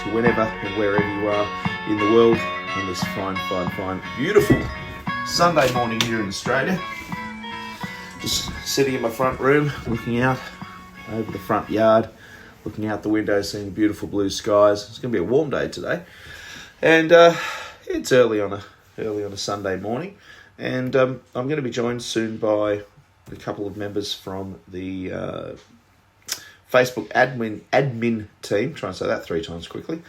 to whenever and wherever you are in the world on this fine, beautiful Sunday morning here in Australia. Just sitting in my front room, looking out over the front yard, looking out the window, seeing the beautiful blue skies. It's going to be a warm day today, and it's early on a Sunday morning, and I'm going to be joined soon by a couple of members from the Facebook admin team. Try and say that 3 times quickly.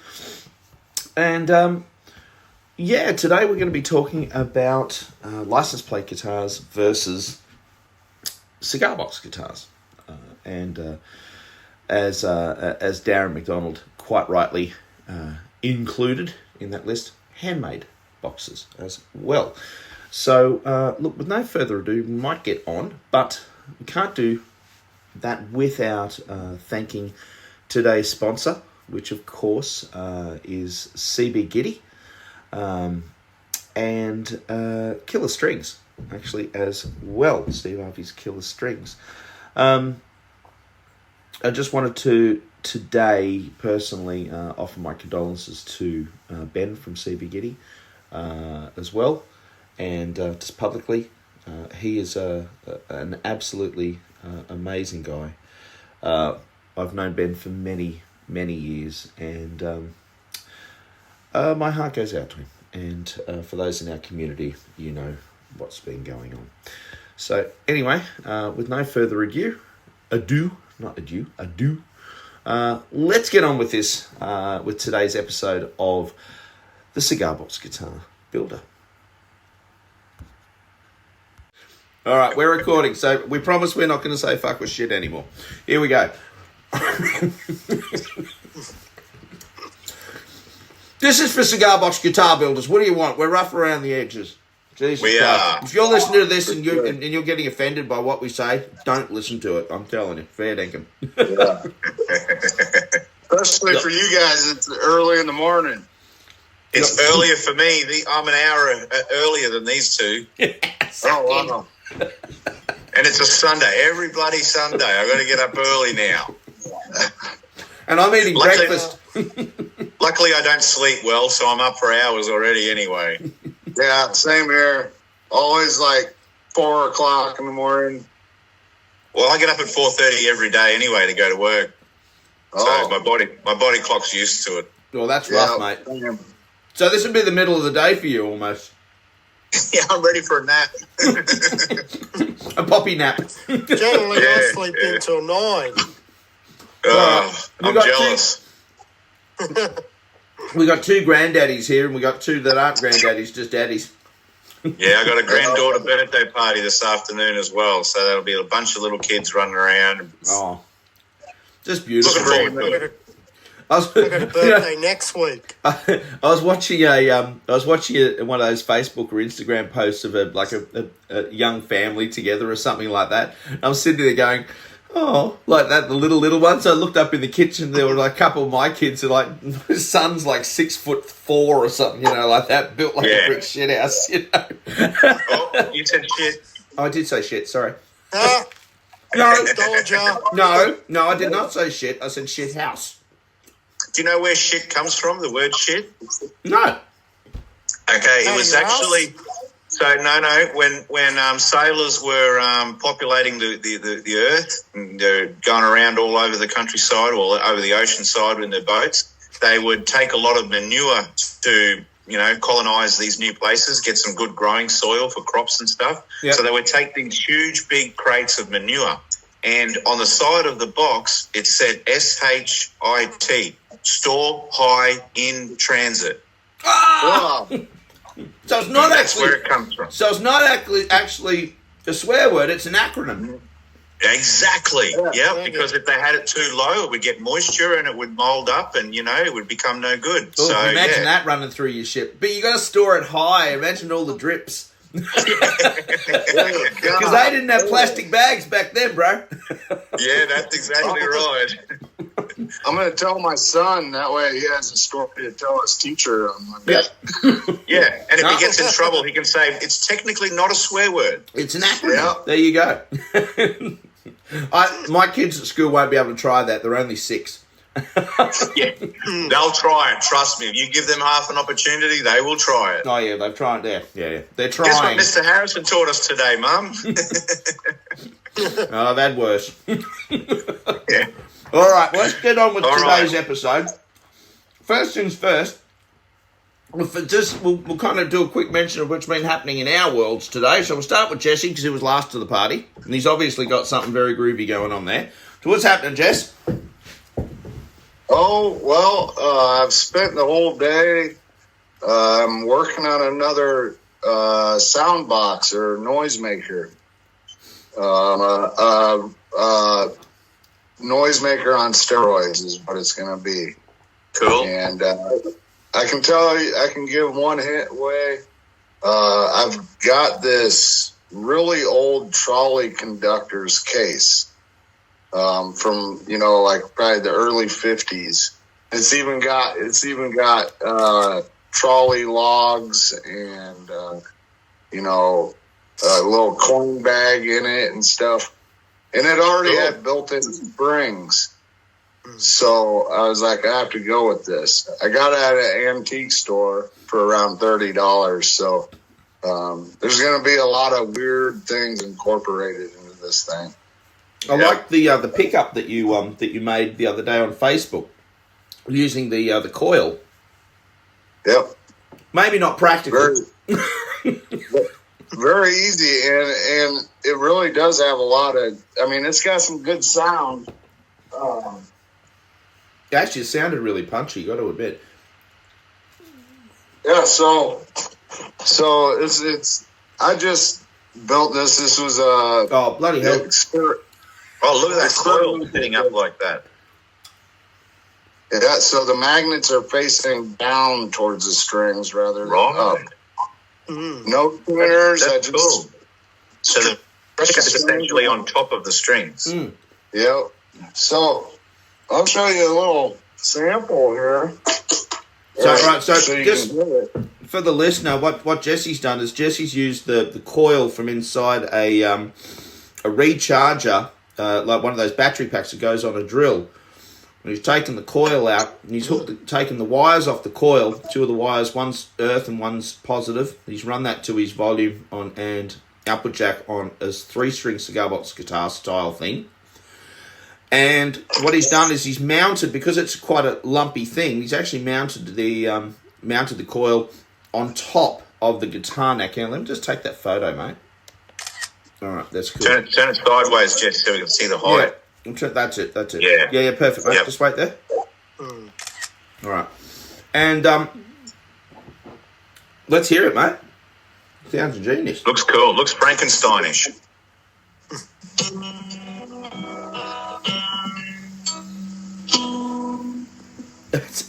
And today we're going to be talking about license plate guitars versus cigar box guitars, and as Darren McDonald quite rightly included in that list, handmade boxes as well. So look, with no further ado, we might get on, but we can't do that without thanking today's sponsor, which of course is C.B.Gitty and Killer Strings, actually, as well. Steve Harvey's Killer Strings. I just wanted to today personally offer my condolences to Ben from C.B.Gitty as well, and just publicly. He is an absolutely amazing guy. I've known Ben for many years, and my heart goes out to him. And for those in our community, you know what's been going on. So anyway, with no further ado, let's get on with this, with today's episode of the Cigar Box Guitar Builder. All right, we're recording, so we promise we're not going to say fuck with shit anymore. Here we go. This is for cigar box guitar builders. What do you want? We're rough around the edges. Jesus we Christ. are. If you're listening to this and you're getting offended by what we say, don't listen to it. I'm telling you, fair dinkum. Yeah. Especially for you guys, it's early in the morning. It's earlier for me. I'm an hour earlier than these two. Oh, wow. And it's a Sunday. Every bloody Sunday. I've got to get up early now. And I'm eating breakfast. Luckily, I don't sleep well, so I'm up for hours already anyway. Yeah, same here. Always like 4 o'clock in the morning. Well, I get up at 4:30 every day anyway to go to work. Oh. So my body clock's used to it. Well, that's rough, mate. Damn. So this would be the middle of the day for you, almost. Yeah, I'm ready for a nap. A poppy nap. Generally, I sleep until 9. I'm jealous. We got 2 granddaddies here, and we got 2 that aren't granddaddies, just daddies. Yeah, I got a granddaughter birthday party this afternoon as well, so that'll be a bunch of little kids running around. Oh, just beautiful. I got a birthday next week. I was watching one of those Facebook or Instagram posts of a young family together or something like that. And I was sitting there going, oh, like that, the little one. So I looked up in the kitchen. There were like a couple of my kids, and like my son's like 6'4" or something, you know, like that, built like a brick shit house. You know. Oh, you said shit. Oh, I did say shit. Sorry. No, I did not say shit. I said shit house. Do you know where shit comes from, the word shit? No. Okay, it was actually... So, no, when sailors were populating the earth, and they're going around all over the countryside or over the ocean side in their boats, they would take a lot of manure to, colonise these new places, get some good growing soil for crops and stuff. Yep. So they would take these huge, big crates of manure, and on the side of the box, it said SHIT, store high in transit. Ah! Wow. So it's not That's where it comes from. So it's not actually a swear word, it's an acronym. Exactly. Yeah, because if they had it too low, it would get moisture and it would mold up and, it would become no good. Ooh, so imagine that running through your ship. But you got to store it high. Imagine all the drips. Because they didn't have plastic bags back then, bro. Yeah, that's exactly right. I'm going to tell my son, that way he has a story to tell his teacher on Monday. Yeah, and if he gets in trouble, he can say, it's technically not a swear word. It's an acronym. Yeah. There you go. My kids at school won't be able to try that. They're only 6. Yeah, they'll try it. Trust me. If you give them half an opportunity, they will try it. Oh, yeah, they've tried there. Yeah, they're Guess what trying. Mr. Harrison taught us today, Mum? Oh, I've had worse. Yeah. All right, well, let's get on with All today's right. episode. First things first, we'll kind of do a quick mention of what's been happening in our worlds today. So we'll start with Jesse because he was last to the party, and he's obviously got something very groovy going on there. So what's happening, Jess? Oh, well, I've spent the whole day I'm working on another sound box or noisemaker. Noisemaker on steroids is what it's going to be. Cool. And I can tell you, I can give one hint away. I've got this really old trolley conductor's case. From like probably the early 50s. It's even got trolley logs and a little coin bag in it and stuff. And it already had built-in springs. So I was like, I have to go with this. I got it at an antique store for around $30. So there's going to be a lot of weird things incorporated into this thing. I like the pickup that you made the other day on Facebook using the coil. Yep. Maybe not practical. Very easy, and it really does have a lot of. I mean, it's got some good sound. Actually, it sounded really punchy. Got to admit. Yeah. So it's. I just built this. This was a. Oh, bloody hell! Oh, look at that coil sitting up like that. Yeah, so the magnets are facing down towards the strings rather than up. No tuners. That's cool. So the pressure is essentially on top of the strings. Yep. So I'll show you a little sample here. So you just can hear it. for the listener, what Jesse's done is Jesse's used the coil from inside a recharger. Like one of those battery packs that goes on a drill. And he's taken the coil out and he's taken the wires off the coil. Two of the wires, one's earth and one's positive. He's run that to his volume on and output jack on a 3-string cigar box guitar style thing. And what he's done is he's mounted, because it's quite a lumpy thing, he's actually mounted the coil on top of the guitar neck. Now let me just take that photo, mate. All right, that's cool. Turn it sideways, Jess, so we can see the height. Yeah, that's it. Yeah. Perfect, mate. Yep. Just wait there. All right. And let's hear it, mate. Sounds ingenious. Looks cool. Looks Frankensteinish.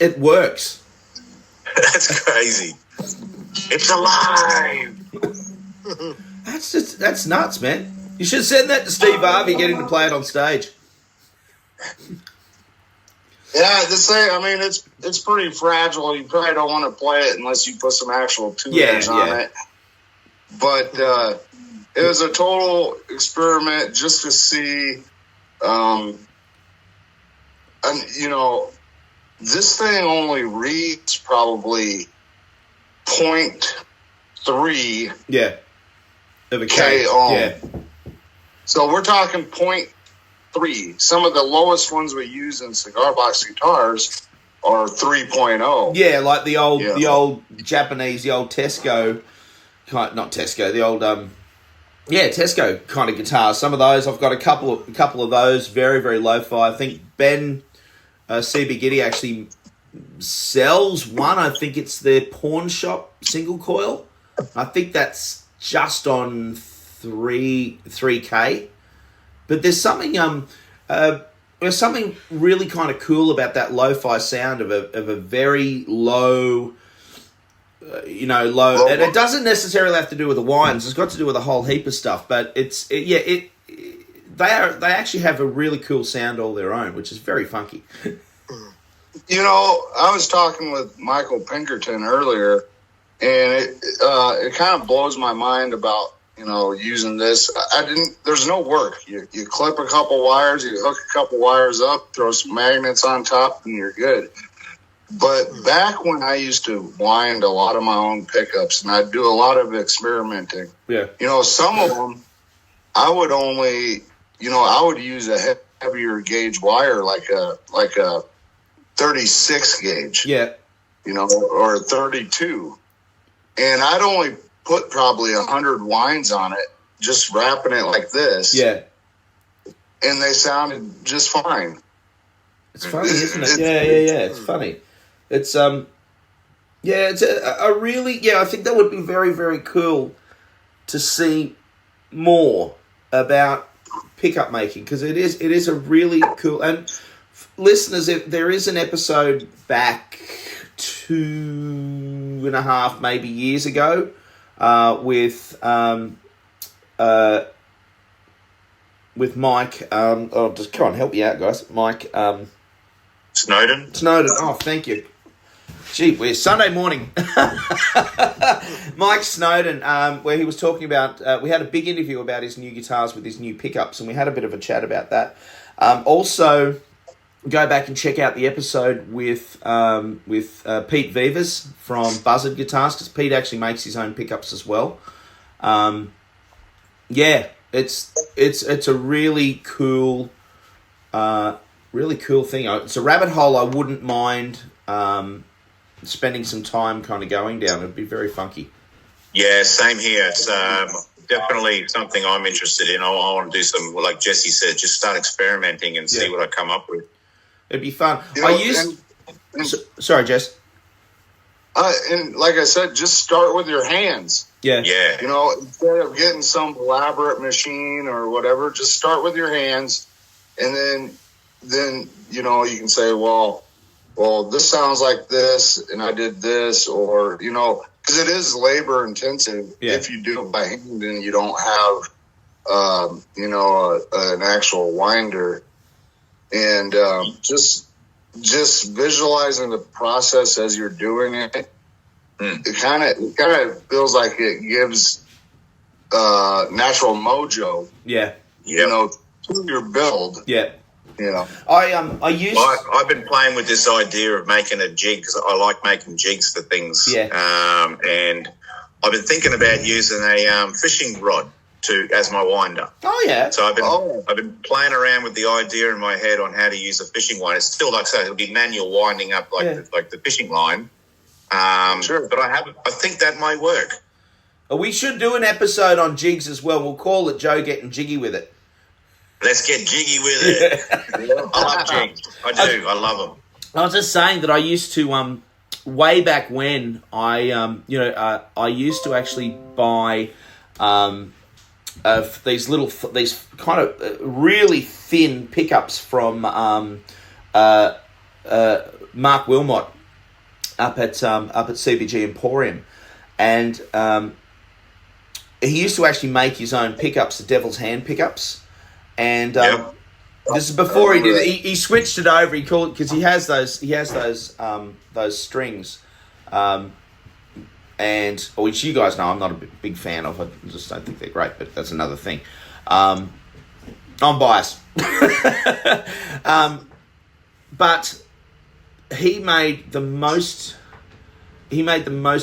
It works. That's crazy. It's alive. That's nuts, man. You should send that to Steve Harvey, get him to play it on stage. Yeah, this thing. I mean, it's pretty fragile. You probably don't want to play it unless you put some actual tuners on it. But it was a total experiment just to see. And this thing only reads probably 0.3. Yeah. Of a K ohm. Yeah. So we're talking 0.3. Some of the lowest ones we use in cigar box guitars are 3.0. Yeah, like the old Japanese, the old Tesco, not Tesco, the old Tesco kind of guitars. Some of those, I've got a couple of those, very, very lo-fi. I think Ben C.B.Gitty actually sells one. I think it's their pawn shop single coil. I think that's just on 3K. But there's something really kind of cool about that lo-fi sound of a very low, low. And it doesn't necessarily have to do with the winds. It's got to do with a whole heap of stuff. But they actually have a really cool sound all their own, which is very funky. I was talking with Michael Pinkerton earlier, and it kind of blows my mind about using this. I didn't. There's no work. You clip a couple wires, you hook a couple wires up, throw some magnets on top, and you're good. But back when I used to wind a lot of my own pickups, and I'd do a lot of experimenting. Yeah. Some of them I would only, I would use a heavier gauge wire, like a 36 gauge. Yeah. Or a 32, and I'd only put probably 100 winds on it, just wrapping it like this. Yeah. And they sounded just fine. It's funny, isn't it? Yeah. It's funny. It's it's a really, I think that would be very, very cool to see more about pickup making, because it is a really cool, and listeners, if there is an episode back 2.5 maybe years ago with Mike. Just come on, help me out, guys. Mike Snowden. Oh, thank you. Gee, we're Sunday morning. Mike Snowden, where he was talking about. We had a big interview about his new guitars with his new pickups, and we had a bit of a chat about that. Also, go back and check out the episode with Pete Vivas from Buzzard Guitars, because Pete actually makes his own pickups as well. It's a really cool thing. It's a rabbit hole I wouldn't mind spending some time kind of going down. It'd be very funky. Yeah, same here. It's definitely something I'm interested in. I want to do some, like Jesse said, just start experimenting and see what I come up with. It'd be fun. Sorry, Jess. And like I said, just start with your hands. Yeah. Instead of getting some elaborate machine or whatever, just start with your hands, and then you can say, well, this sounds like this, and I did this, or because it is labor intensive if you do it by hand and you don't have an actual winder. And just visualizing the process as you're doing it, it kind of feels like it gives natural mojo. Yeah. To your build. Yeah. I've been playing with this idea of making a jig, because I like making jigs for things. Yeah. And I've been thinking about using a fishing rod as my winder. Oh yeah. So I've been playing around with the idea in my head on how to use a fishing winder. It's still, like I say, it'll be manual winding up like the fishing line. Sure. But I think that might work. We should do an episode on jigs as well. We'll call it Joe Getting Jiggy with It. Let's get jiggy with it. I love jigs. I do. I love them. I was just saying that I used to way back when I used to actually buy these kind of really thin pickups from Mark Wilmot up at C.B.G. Emporium, and he used to actually make his own pickups, the Devil's Hand pickups, and this is before he did it. He switched it over. He called it, because he has those strings. Which you guys know I'm not a big fan of. I just don't think they're great, but that's another thing. I'm biased. But he made the most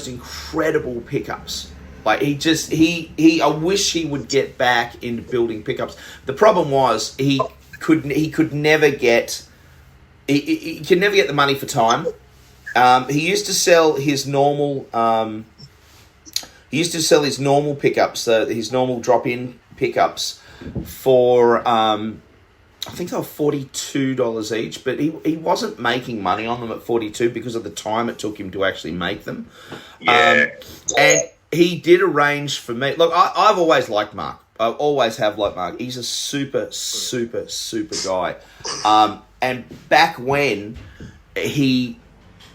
incredible pickups. Like I wish he would get back into building pickups. The problem was he could never get the money for time. He used to sell his normal pickups, his normal drop-in pickups, for I think they were $42 each, but he wasn't making money on them at $42 because of the time it took him to actually make them. And he did arrange for me. Look, I've always liked Mark. I always have liked Mark. He's a super, super, super guy. And back when he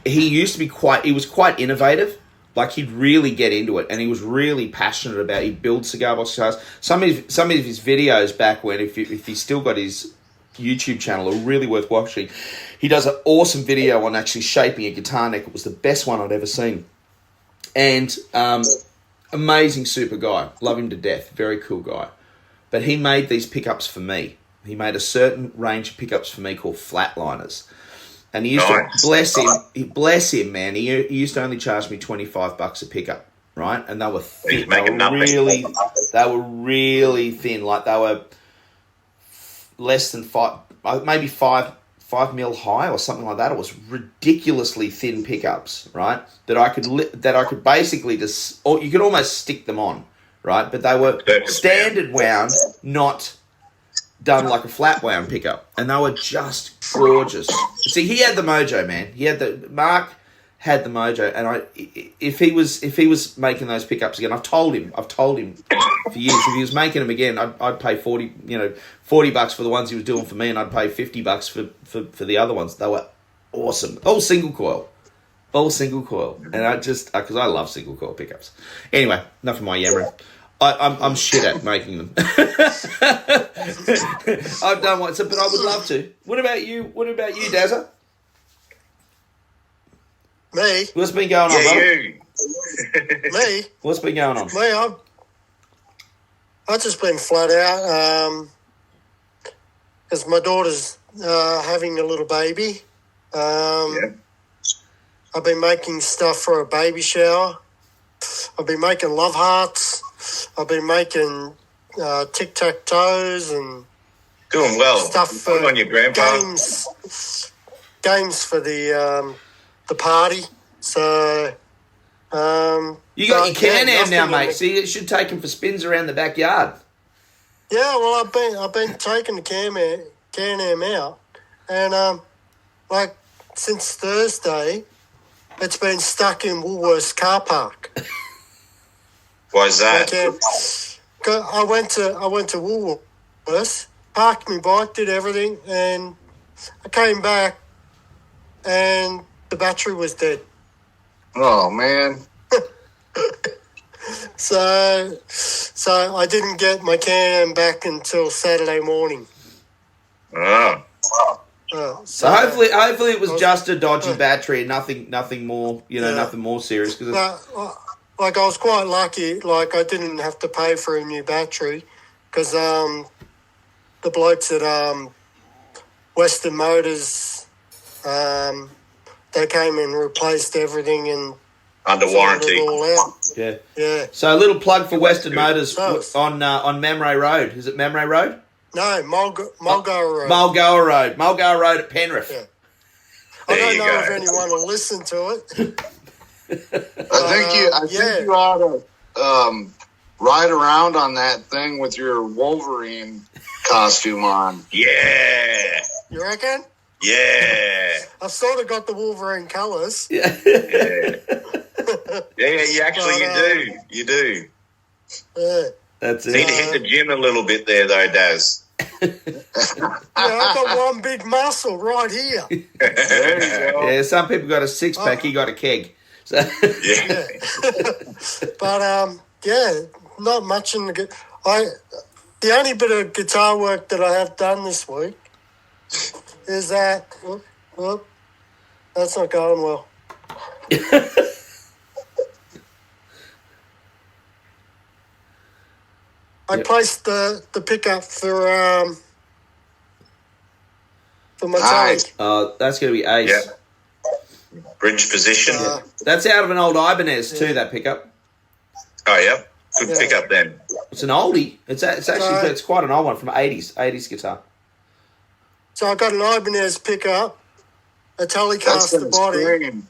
used to be he was quite innovative. Like, he'd really get into it, and he was really passionate about it. He'd build cigar box guitars. Some of his videos back when, if he's still got his YouTube channel, are really worth watching. He does an awesome video on actually shaping a guitar neck. It was the best one I'd ever seen. And amazing super guy. Love him to death. Very cool guy. But he made these pickups for me. He made a certain range of pickups for me called flatliners. And he used to, bless him, man. He used to only charge me $25 a pickup, right? And they were thick. They were really thin. Like they were less than maybe five mil high or something like that. It was ridiculously thin pickups, right? That I could basically just, or you could almost stick them on, right? But they were standard wound, not done like a flat wound pickup, and they were just gorgeous. See, he had the mojo, man. Mark had the mojo, and if he was making those pickups again, I've told him for years, if he was making them again, I'd pay $40 for the ones he was doing for me, and I'd pay $50 for the other ones. They were awesome. All single coil, and I just because I love single coil pickups. Anyway, enough of my yammering. I'm shit at making them. I've done one, but I would love to. What about you? Dazza? Me? What's been going on, brother? Me? What's been going on? Me, I've just been flat out because my daughter's having a little baby. I've been making stuff for a baby shower. I've been making love hearts. I've been making tic-tac-toes and doing well. Stuff Good on your grandpa. Games for the party. So you got your Can-Am now, mate. See, it should take him for spins around the backyard. Yeah, well, I've been taking the Can-Am out, and since Thursday, it's been stuck in Woolworths car park. Why is that? I went to Woolworths, parked my bike, did everything, and I came back, and the battery was dead. Oh, man. So I didn't get my Can-Am back until Saturday morning. Oh. So hopefully it was just a dodgy battery, nothing more, nothing more serious. I was quite lucky. Like, I didn't have to pay for a new battery because the blokes at Western Motors, they came and replaced everything and under warranty. It all out. Yeah. So a little plug for Western Motors on Mamre Road. Is it Mamre Road? No, Mulgoa Road. Mulgoa Road at Penrith. Yeah. I don't know if anyone will listen to it. I think you ought to ride around on that thing with your Wolverine costume on. Yeah. You reckon? Yeah. I've sort of got the Wolverine colours. Yeah. Yeah, you do. Yeah. That's it. Need to hit the gym a little bit there, though, Daz. I've got one big muscle right here. There you go. Yeah, some people got a six-pack, he got a keg. So. Yeah. But, not much in the... The only bit of guitar work that I have done this week is that... that's not going well. I placed the pickup for my Nice. tank. That's going to be ace. Yeah. Bridge position. That's out of an old Ibanez too, that pickup. Oh, yeah. Good pickup then. It's an oldie. It's actually it's quite an old one from 80s guitar. So I got an Ibanez pickup, a Telecaster body, scream.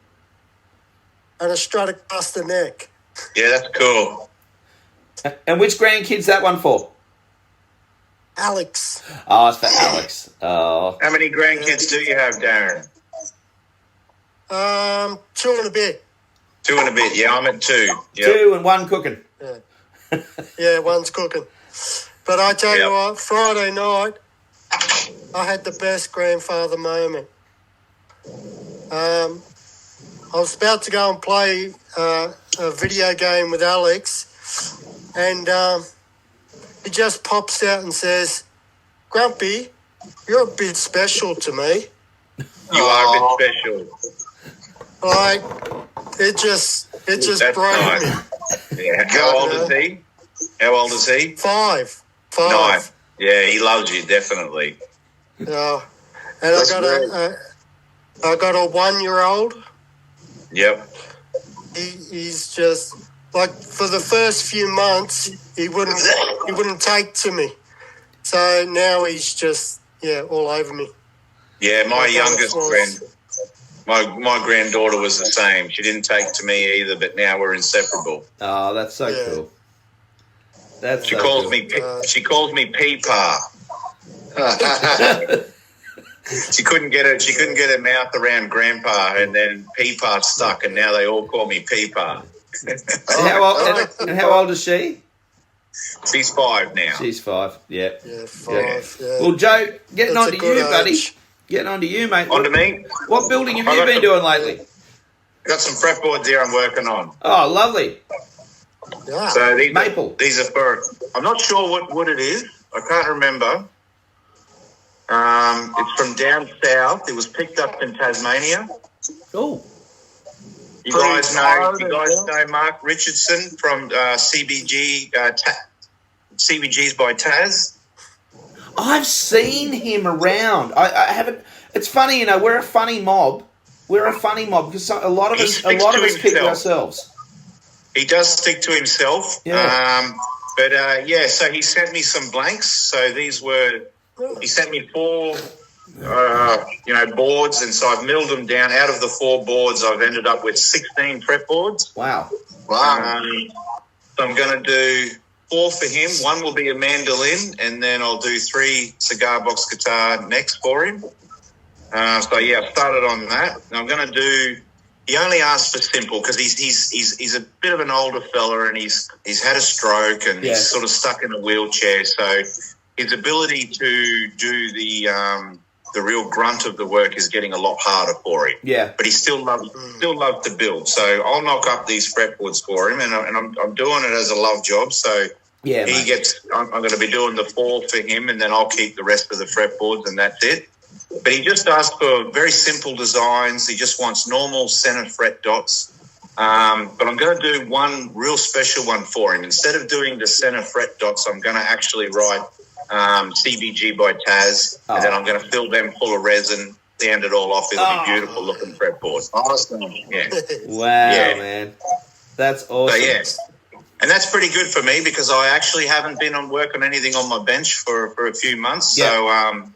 and a Stratocaster neck. Yeah, that's cool. And which grandkid's that one for? Alex. Oh, it's for Alex. Oh. How many grandkids do you have, Darren? 2 and a bit. 2 and a bit. Yeah, I'm at 2. Yep. 2 and 1 cooking. Yeah, one's cooking. But I tell you what, Friday night, I had the best grandfather moment. I was about to go and play a video game with Alex, and he just pops out and says, "Grumpy, you're a bit special to me." You are a bit special. Like, it just That's broke nice. me. Yeah. How old is he? How old is he? 5. 5. 9. Yeah, he loves you, definitely. Yeah. And I got a 1-year-old. Yep. He's just like, for the first few months he wouldn't take to me. So now he's just all over me. Yeah, my youngest my granddaughter was the same. She didn't take to me either, but now we're inseparable. Oh, that's so cool. She calls me Peepa. She couldn't get her mouth around Grandpa, and then Peepa stuck, and now they all call me Peepa. And how old is she? She's 5 now. She's 5. Yeah. Yeah, 5. Yeah. Well, Joe, getting on to you, age. buddy. Getting on to you, mate. On to me. What building have you been doing lately? Got some fretboards here I'm working on. Oh, lovely. Yeah. So Maple. These are for. I'm not sure what it is. I can't remember. It's from down south. It was picked up in Tasmania. Oh. You guys know Mark Richardson from C.B.G. CBG's by Taz. I've seen him around. I haven't. It's funny, you know. We're a funny mob. Because a lot of us keep to ourselves. He does stick to himself. Yeah. So he sent me some blanks. So he sent me 4, boards, and so I've milled them down. Out of the 4 boards, I've ended up with 16 fretboards. Wow. So I'm going to do 4 for him. 1 will be a mandolin, and then I'll do 3 cigar box guitar necks for him. I've started on that. And I'm going to do. He only asked for simple because he's a bit of an older fella, and he's had a stroke, and he's sort of stuck in a wheelchair. So his ability to do the real grunt of the work is getting a lot harder for him. Yeah, but he still loves to build. So I'll knock up these fretboards for him, and I'm doing it as a love job. So I'm going to be doing the 4 for him, and then I'll keep the rest of the fretboards, and that's it. But he just asked for very simple designs. He just wants normal center fret dots. But I'm going to do one real special one for him. Instead of doing the center fret dots, I'm going to actually write CBG by Taz, and then I'm going to fill them full of resin, sand it all off. It'll be beautiful looking fretboard. Awesome. Yeah. Wow, man. That's awesome. So, and that's pretty good for me because I actually haven't been on work on anything on my bench for a few months. Yeah. So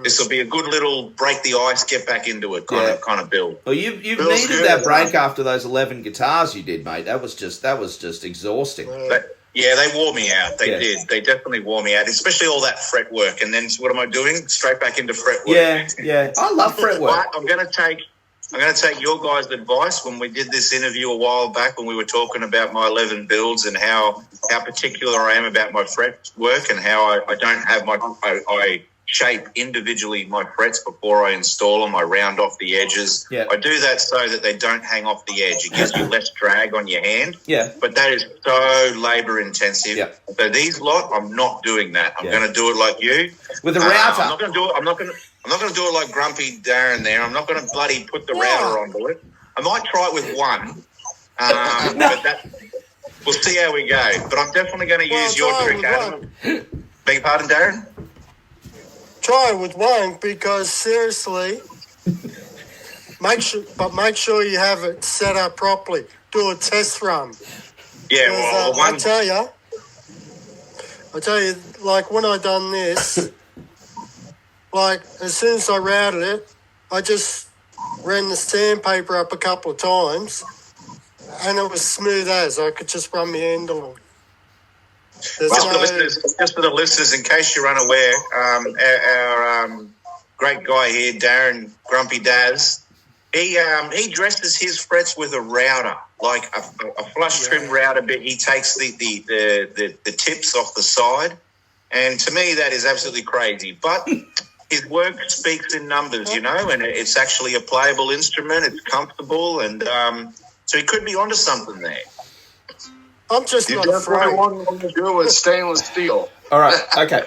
this will be a good little break the ice, get back into it kind of build. Well, you've needed that break after those 11 guitars you did, mate. That was just exhausting. They wore me out. They did. They definitely wore me out, especially all that fret work. And then what am I doing? Straight back into fret work. Yeah. I love fret work. But I'm going to take your guys' advice. When we did this interview a while back, when we were talking about my 11 builds and how particular I am about my fret work and how I don't have I shape individually my frets before I install them. I round off the edges. Yeah. I do that so that they don't hang off the edge. It gives you less drag on your hand. Yeah. But that is so labour intensive. Yeah. So these lot, I'm not doing that. I'm going to do it like you with a router. I'm not going to do it. I'm not going to do it like Grumpy Darren there. I'm not going to bloody put the router onto it. I might try it with one. But we'll see how we go. But I'm definitely going to use your trick, Adam. Beg your pardon, Darren? Try with one because seriously, make sure you have it set up properly. Do a test run. Yeah, well, I tell you, like when I done this, like as soon as I routed it, I just ran the sandpaper up a couple of times, and it was smooth as I could just run my hand along. Just for the listeners, in case you're unaware, our great guy here, Darren Grumpy Daz, he dresses his frets with a router, like a flush trim router bit. He takes the tips off the side, and to me that is absolutely crazy. But his work speaks in numbers, and it's actually a playable instrument. It's comfortable, and so he could be onto something there. I'm just not afraid. Want to do with stainless steel. All right. Okay.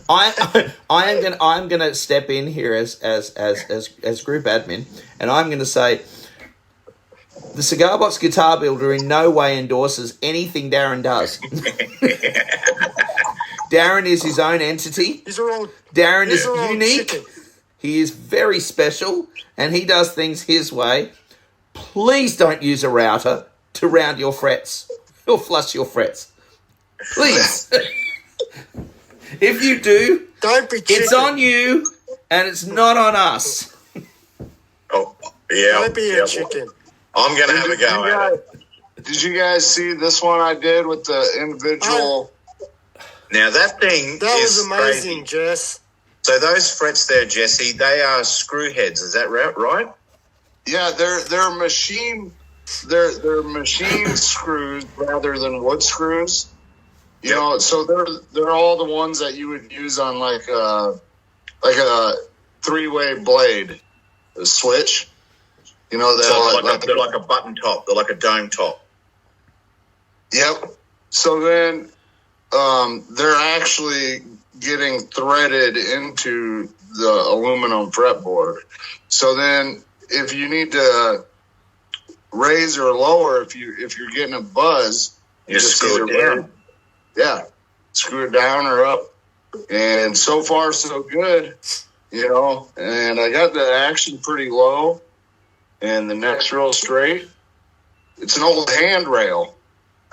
I'm gonna step in here as group admin, and I'm gonna say The Cigar Box Guitar Builder in no way endorses anything Darren does. Darren is his own entity. Darren is unique. Chicken. He is very special, and he does things his way. Please don't use a router to round your frets or flush your frets. Please. If you do, Don't be chicken. it's on you, and it's not on us. Oh, yeah. Don't be yeah. a chicken. I'm going to have a go at it. Did you guys see this one I did with the individual? Now, that thing That is was amazing, crazy. Jess. So those frets there, Jesse, they are screw heads. Is that right? Yeah, they're machine. They're machine screws rather than wood screws. You know, so they're all the ones that you would use on like a 3-way blade, a switch. You know, They're like a button top. They're like a dome top. Yep. So then they're actually getting threaded into the aluminum fretboard. So then if you need to raise or lower, if you're getting a buzz, You just screw it down. Yeah. Screw it down or up. And so far so good, you know, and I got the action pretty low and the neck's real straight. It's an old handrail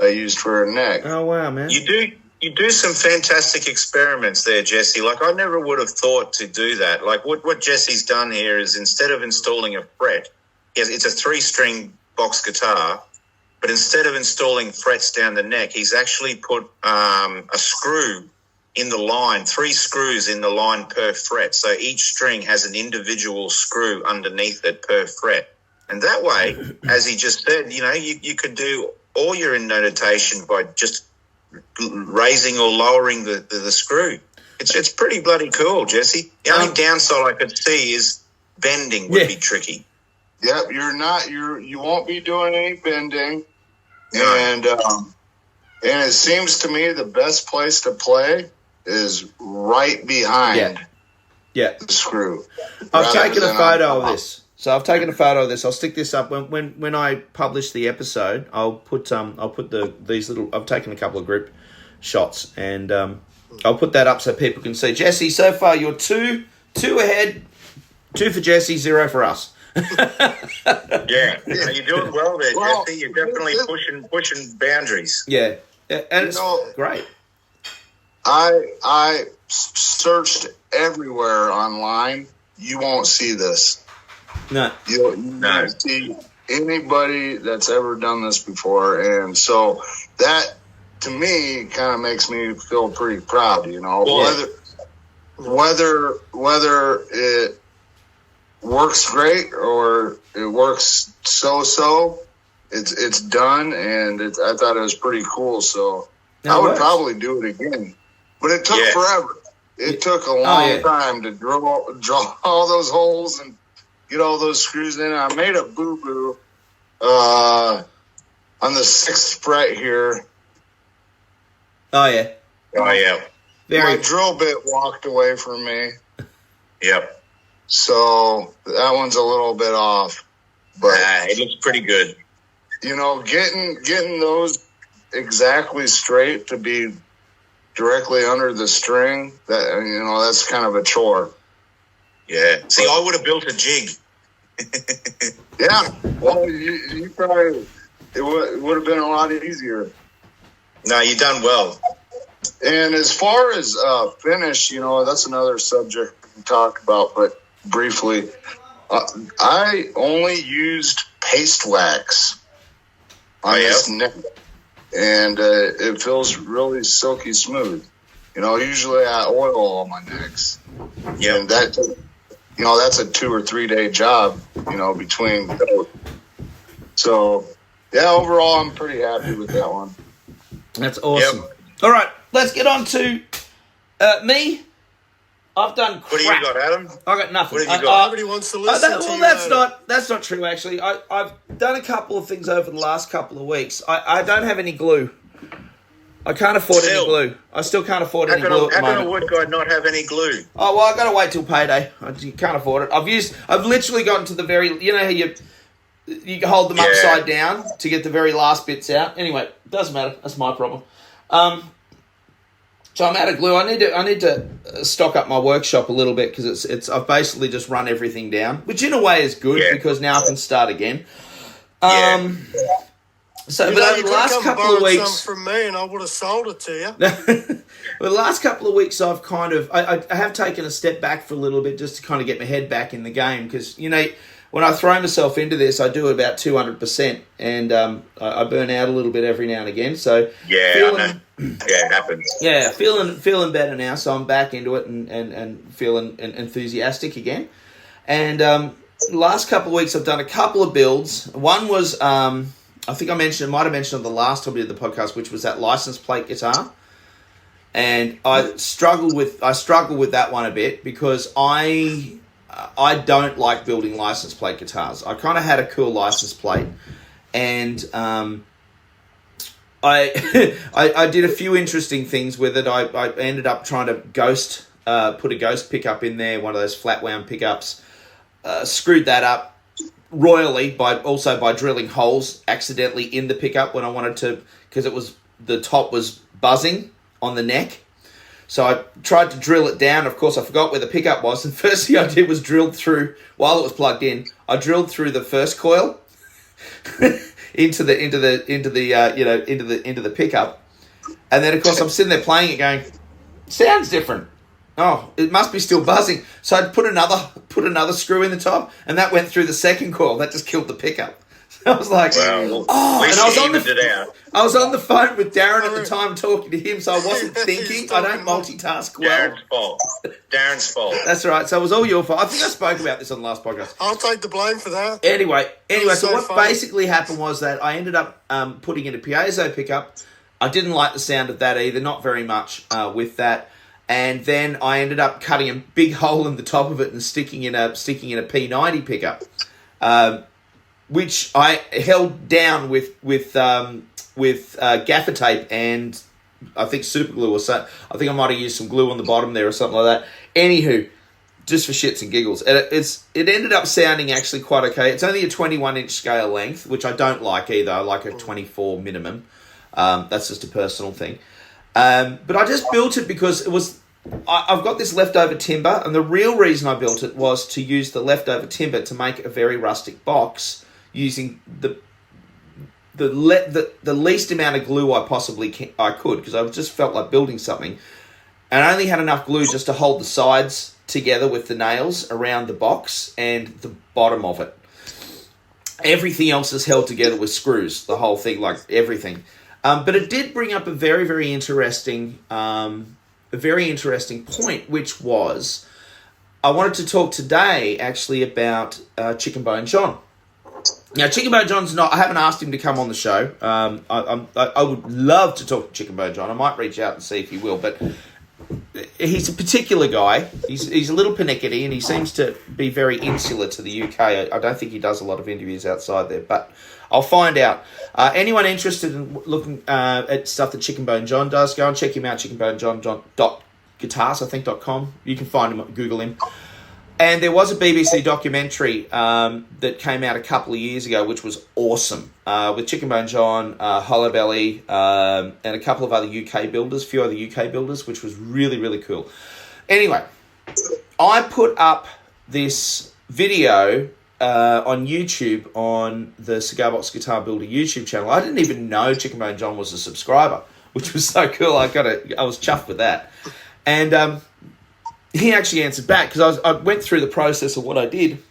I used for a neck. Oh, wow, man. You do some fantastic experiments there, Jesse. Like, I never would have thought to do that. Like, what Jesse's done here is instead of installing a fret, it's a 3-string box guitar, but instead of installing frets down the neck, he's actually put a screw in the line, 3 screws in the line per fret. So each string has an individual screw underneath it per fret. And that way, as he just said, you know, you could do all your notation by just raising or lowering the screw. It's pretty bloody cool, Jesse. The only downside I could see is bending would be tricky. Yep, you won't be doing any bending. No. And it seems to me the best place to play is right behind Yeah. the screw. I've rather taken a than photo on of this. So I've taken a photo of this. I'll stick this up when I publish the episode. I'll put these little. I've taken a couple of group shots, and I'll put that up so people can see. Jesse, so far you're two ahead, 2 for Jesse, 0 for us. Yeah, you're doing well there, Well, Jesse. You're definitely pushing boundaries. Yeah, and it's great. I searched everywhere online. You won't see this. No. You won't see anybody that's ever done this before, and so that to me kind of makes me feel pretty proud. You know, whether it works great or it works so, it's done, and I thought it was pretty cool. So I would probably do it again, but it took forever. It took a long time to draw all those holes and get all those screws in. I made a boo-boo on the 6th fret here. Oh, yeah. Oh, yeah. My drill bit walked away from me. Yep. So that one's a little bit off. But it looks pretty good. You know, getting those exactly straight to be directly under the string, that's kind of a chore. Yeah. See, I would have built a jig. Yeah. Well, you probably, it would have been a lot easier. No, you done well. And as far as finish, that's another subject we can talk about, but briefly, I only used paste wax on this neck, and it feels really silky smooth. Usually I oil all my necks. Yeah. And that, that's a 2 or 3 day job, between both. So, yeah, overall, I'm pretty happy with that one. That's awesome. Yep. All right, let's get on to me. I've done crap. What do you got, Adam? I got nothing. What have you got? Nobody wants to listen to you. That's not true. Actually, I've done a couple of things over the last couple of weeks. I don't have any glue. I can't afford any glue. I still can't afford any glue at the How moment. can a wood guy not have any glue? Oh well, I got to wait till payday. You can't afford it. I've literally gotten to the very. How you can hold them upside down to get the very last bits out. Anyway, doesn't matter. That's my problem. So I'm out of glue. I need to stock up my workshop a little bit because I've basically just run everything down, which in a way is good because now I can start again. So, but over the last couple of weeks, some from me, and I would have sold it to you. Well, the last couple of weeks, I've kind of I have taken a step back for a little bit just to kind of get my head back in the game because when I throw myself into this, I do about 200%, and I burn out a little bit every now and again. So it happens. Yeah, feeling better now, so I'm back into it and feeling enthusiastic again. And the last couple of weeks, I've done a couple of builds. One was I think might have mentioned on the last time we did the podcast, which was that license plate guitar. And I struggled with that one a bit because I don't like building license plate guitars. I kind of had a cool license plate, and I did a few interesting things with it. I ended up trying to put a ghost pickup in there, one of those flat wound pickups. Screwed that up royally by drilling holes accidentally in the pickup when I wanted to, because the top was buzzing on the neck. So I tried to drill it down. Of course, I forgot where the pickup was. And first thing I did was drilled through, while it was plugged in, I drilled through the first coil into the pickup. And then of course I'm sitting there playing it going, sounds different. Oh, it must be still buzzing. So I put another screw in the top, and that went through the second coil. That just killed the pickup. I was like, and I was on the phone with Darren at the time talking to him, so I wasn't thinking. I don't multitask well. Darren's fault. That's right. So it was all your fault. I think I spoke about this on the last podcast. I'll take the blame for that. Anyway, so what funny. basically happened was that I ended up putting in a piezo pickup. I didn't like the sound of that either, not very much with that. And then I ended up cutting a big hole in the top of it and sticking in a P90 pickup, which I held down with gaffer tape and I think super glue or so. I think I might have used some glue on the bottom there or something like that. Anywho, just for shits and giggles, and it ended up sounding actually quite okay. It's only a 21-inch scale length, which I don't like either. I like a 24 minimum. That's just a personal thing. But I just built it because I've got this leftover timber, and the real reason I built it was to use the leftover timber to make a very rustic box using the least amount of glue I possibly I could, because I just felt like building something, and I only had enough glue just to hold the sides together with the nails around the box and the bottom of it. Everything else is held together with screws, the whole thing, like everything. But it did bring up a very, very interesting point, which was I wanted to talk today actually about Chicken Bone John. Now, Chicken Bone John's I haven't asked him to come on the show. I would love to talk to Chicken Bone John. I might reach out and see if he will, but he's a particular guy. He's a little pernickety, and he seems to be very insular to the UK. I don't think he does a lot of interviews outside there, but I'll find out. Anyone interested in looking at stuff that Chicken Bone John does, go and check him out, chickenbonejohn.guitars.com. You can find him, Google him. And there was a BBC documentary that came out a couple of years ago, which was awesome, with Chicken Bone John, Hollowbelly, and a couple of other UK builders, which was really, really cool. Anyway, I put up this video on YouTube on the Cigar Box Guitar Builder YouTube channel. I didn't even know Chicken Bone John was a subscriber, which was so cool. I was chuffed with that. And he actually answered back, because I went through the process of what I did,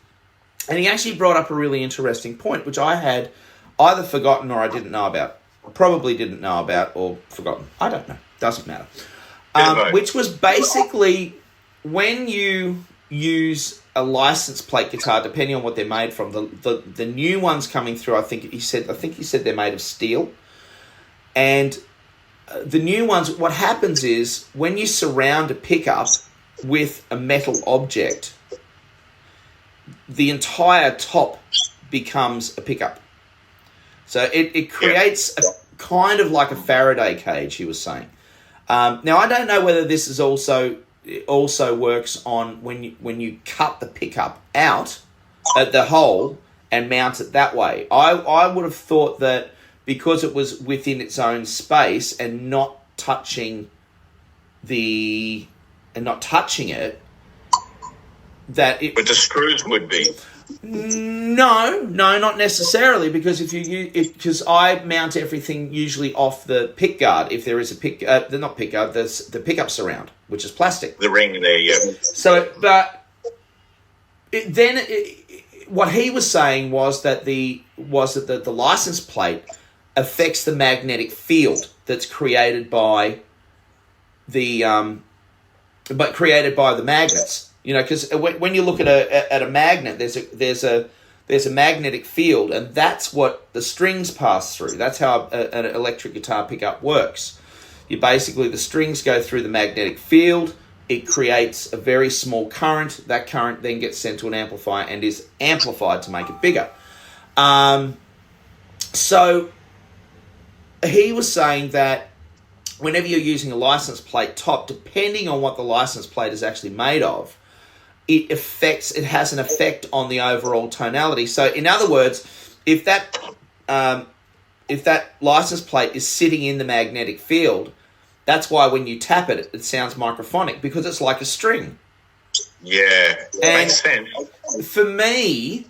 and he actually brought up a really interesting point, which I had either forgotten or I didn't know about. Probably didn't know about or forgotten. I don't know. Doesn't matter. Which was basically when you use a license plate guitar, depending on what they're made from, the new ones coming through, I think he said they're made of steel. And the new ones, what happens is when you surround a pickup with a metal object, the entire top becomes a pickup. So it creates a kind of like a Faraday cage, he was saying. Now, I don't know whether this is also works on when you cut the pickup out at the hole and mount it that way. I would have thought that because it was within its own space and not touching it, that it... But the screws would be. No, not necessarily, because because I mount everything usually off the pick guard. If there is a not pick guard, the pickup surround, which is plastic. The ring there, yeah. So, but what he was saying was that the license plate affects the magnetic field that's created by the magnets. You know, because when you look at a magnet, there's a magnetic field, and that's what the strings pass through. That's how an electric guitar pickup works. The strings go through the magnetic field. It creates a very small current. That current then gets sent to an amplifier and is amplified to make it bigger. So he was saying that whenever you're using a license plate top, depending on what the license plate is actually made of, it has an effect on the overall tonality. So in other words, if that license plate is sitting in the magnetic field, that's why when you tap it, it sounds microphonic, because it's like a string. Yeah, makes sense. For me,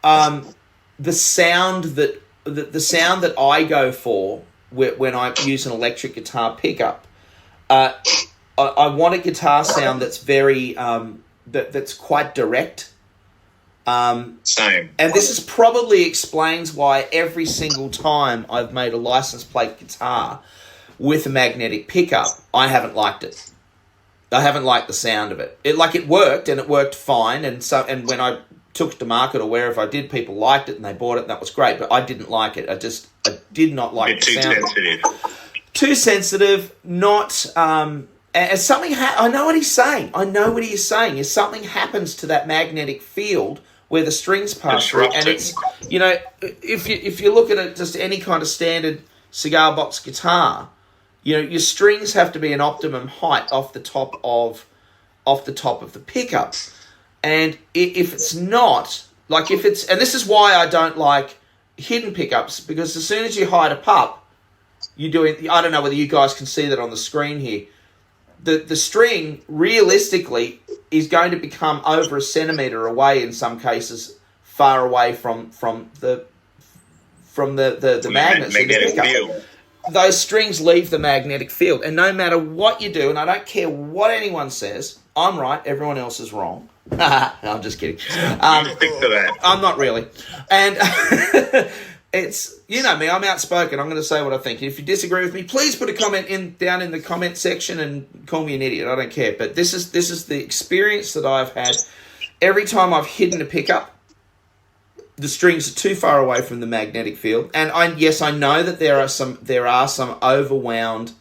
the sound that I go for when I use an electric guitar pickup, I want a guitar sound that's very that's quite direct. Same. And this probably explains why every single time I've made a license plate guitar with a magnetic pickup, I haven't liked it. I haven't liked the sound of it. It worked, and it worked fine, and when I took it to market or wherever I did, people liked it and they bought it, and that was great, but I didn't like it. I did not like the sound. Too sensitive, not... As something, I know what he's saying. If something happens to that magnetic field where the strings pass through, and it's, you know, if you look at it, just any kind of standard cigar box guitar, you know, your strings have to be an optimum height off the top of the pickup, and if it's not, like if it's, and this is why I don't like hidden pickups, because as soon as you hide a pup, you're doing. I don't know whether you guys can see that on the screen here. The string realistically is going to become over a centimetre away in some cases, far away from the magnets in the pickup. Field. Those strings leave the magnetic field, and no matter what you do, and I don't care what anyone says, I'm right, everyone else is wrong. No, I'm just kidding. Stick to that. I'm not really, and. It's, you know me, I'm outspoken. I'm going to say what I think. If you disagree with me, please put a comment down in the comment section and call me an idiot. I don't care. But this is the experience that I've had. Every time I've hidden a pickup, the strings are too far away from the magnetic field. And I know that there are some overwound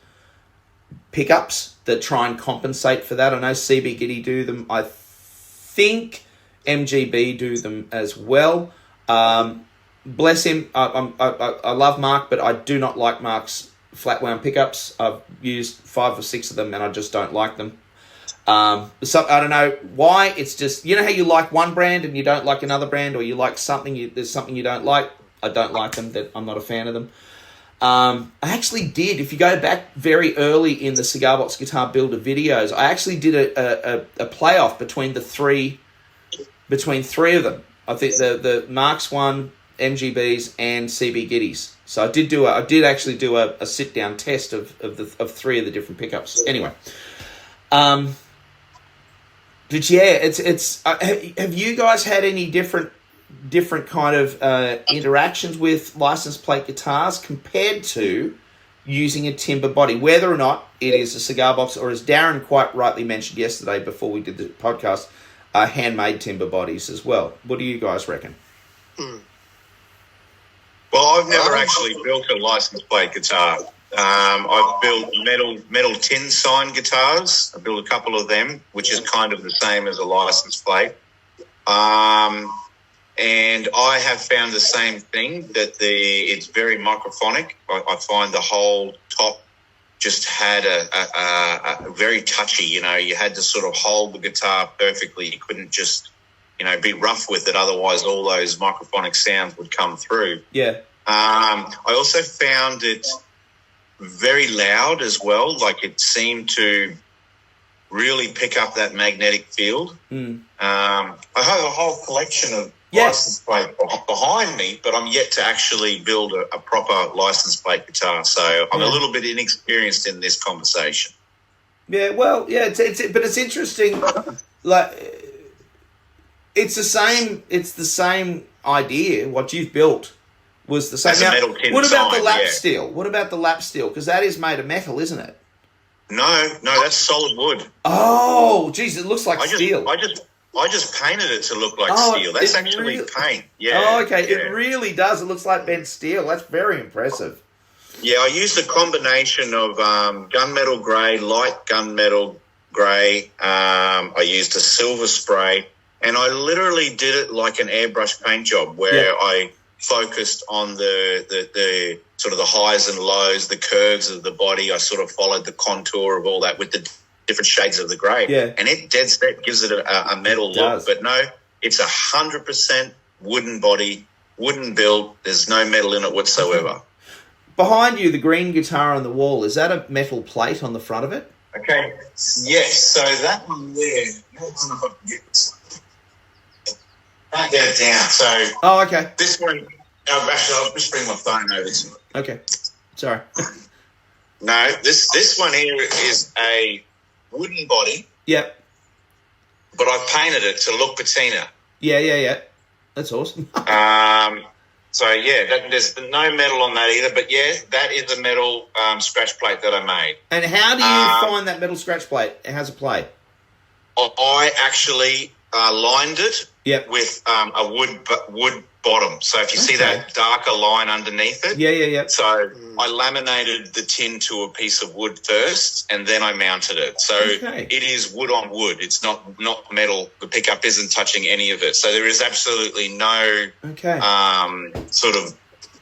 pickups that try and compensate for that. I know C.B.Gitty do them. I think MGB do them as well. Bless him. I love Mark, but I do not like Mark's flat wound pickups. I've used 5 or 6 of them, and I just don't like them. So I don't know why. It's just, you know how you like one brand and you don't like another brand, or you like something, there's something you don't like. I don't like them. I'm not a fan of them. I actually did. If you go back very early in the Cigar Box Guitar Builder videos, I actually did a playoff between three of them. I think the Mark's one, MGBs, and C.B.Gitties. So I did actually do a sit down test of 3 of the different pickups. Anyway, but yeah, it's. Have you guys had any different kind of interactions with license plate guitars compared to using a timber body, whether or not it is a cigar box, or as Darren quite rightly mentioned yesterday before we did the podcast, handmade timber bodies as well? What do you guys reckon? Well, I've never actually built a license plate guitar. I've built metal tin sign guitars. I built a couple of them, which is kind of the same as a license plate. And I have found the same thing, that it's very microphonic. I find the whole top just had a very touchy, you know, you had to sort of hold the guitar perfectly. You couldn't just be rough with it. Otherwise, all those microphonic sounds would come through. Yeah. I also found it very loud as well. Like it seemed to really pick up that magnetic field. I have a whole collection of license plate behind me, but I'm yet to actually build a proper license plate guitar. So I'm a little bit inexperienced in this conversation. Yeah, well, yeah, but it's interesting. Like, it's the same idea. What you've built was the same. As a metal tin what about the sign, lap steel? What about the lap steel? Because that is made of metal, isn't it? No, that's solid wood. Oh, geez, it looks like steel. I just painted it to look like steel. That's actually paint. Yeah. Oh, okay. Yeah. It really does. It looks like bent steel. That's very impressive. Yeah, I used a combination of gunmetal grey, light gunmetal grey. I used a silver spray, and I literally did it like an airbrush paint job where I focused on the sort of the highs and lows, the curves of the body. I sort of followed the contour of all that with the different shades of the grey. Yeah. And it dead set gives it a metal look. But no, it's 100% wooden body, wooden build. There's no metal in it whatsoever. Behind you, the green guitar on the wall, is that a metal plate on the front of it? Okay, yes, so that one there, I don't know if I can get this. Can't get it down, so... Oh, okay. This one, actually, I'll just bring my phone over to it. Okay, sorry. No, this one here is a wooden body. Yep. But I've painted it to look patina. Yeah. That's awesome. So, yeah, there's no metal on that either. But, yeah, that is a metal scratch plate that I made. And how do you find that metal scratch plate? How's it play? I actually lined it with a wood bottom. So if you see that darker line underneath it. Yeah. So I laminated the tin to a piece of wood first, and then I mounted it. So it is wood on wood. It's not metal. The pickup isn't touching any of it. So there is absolutely no sort of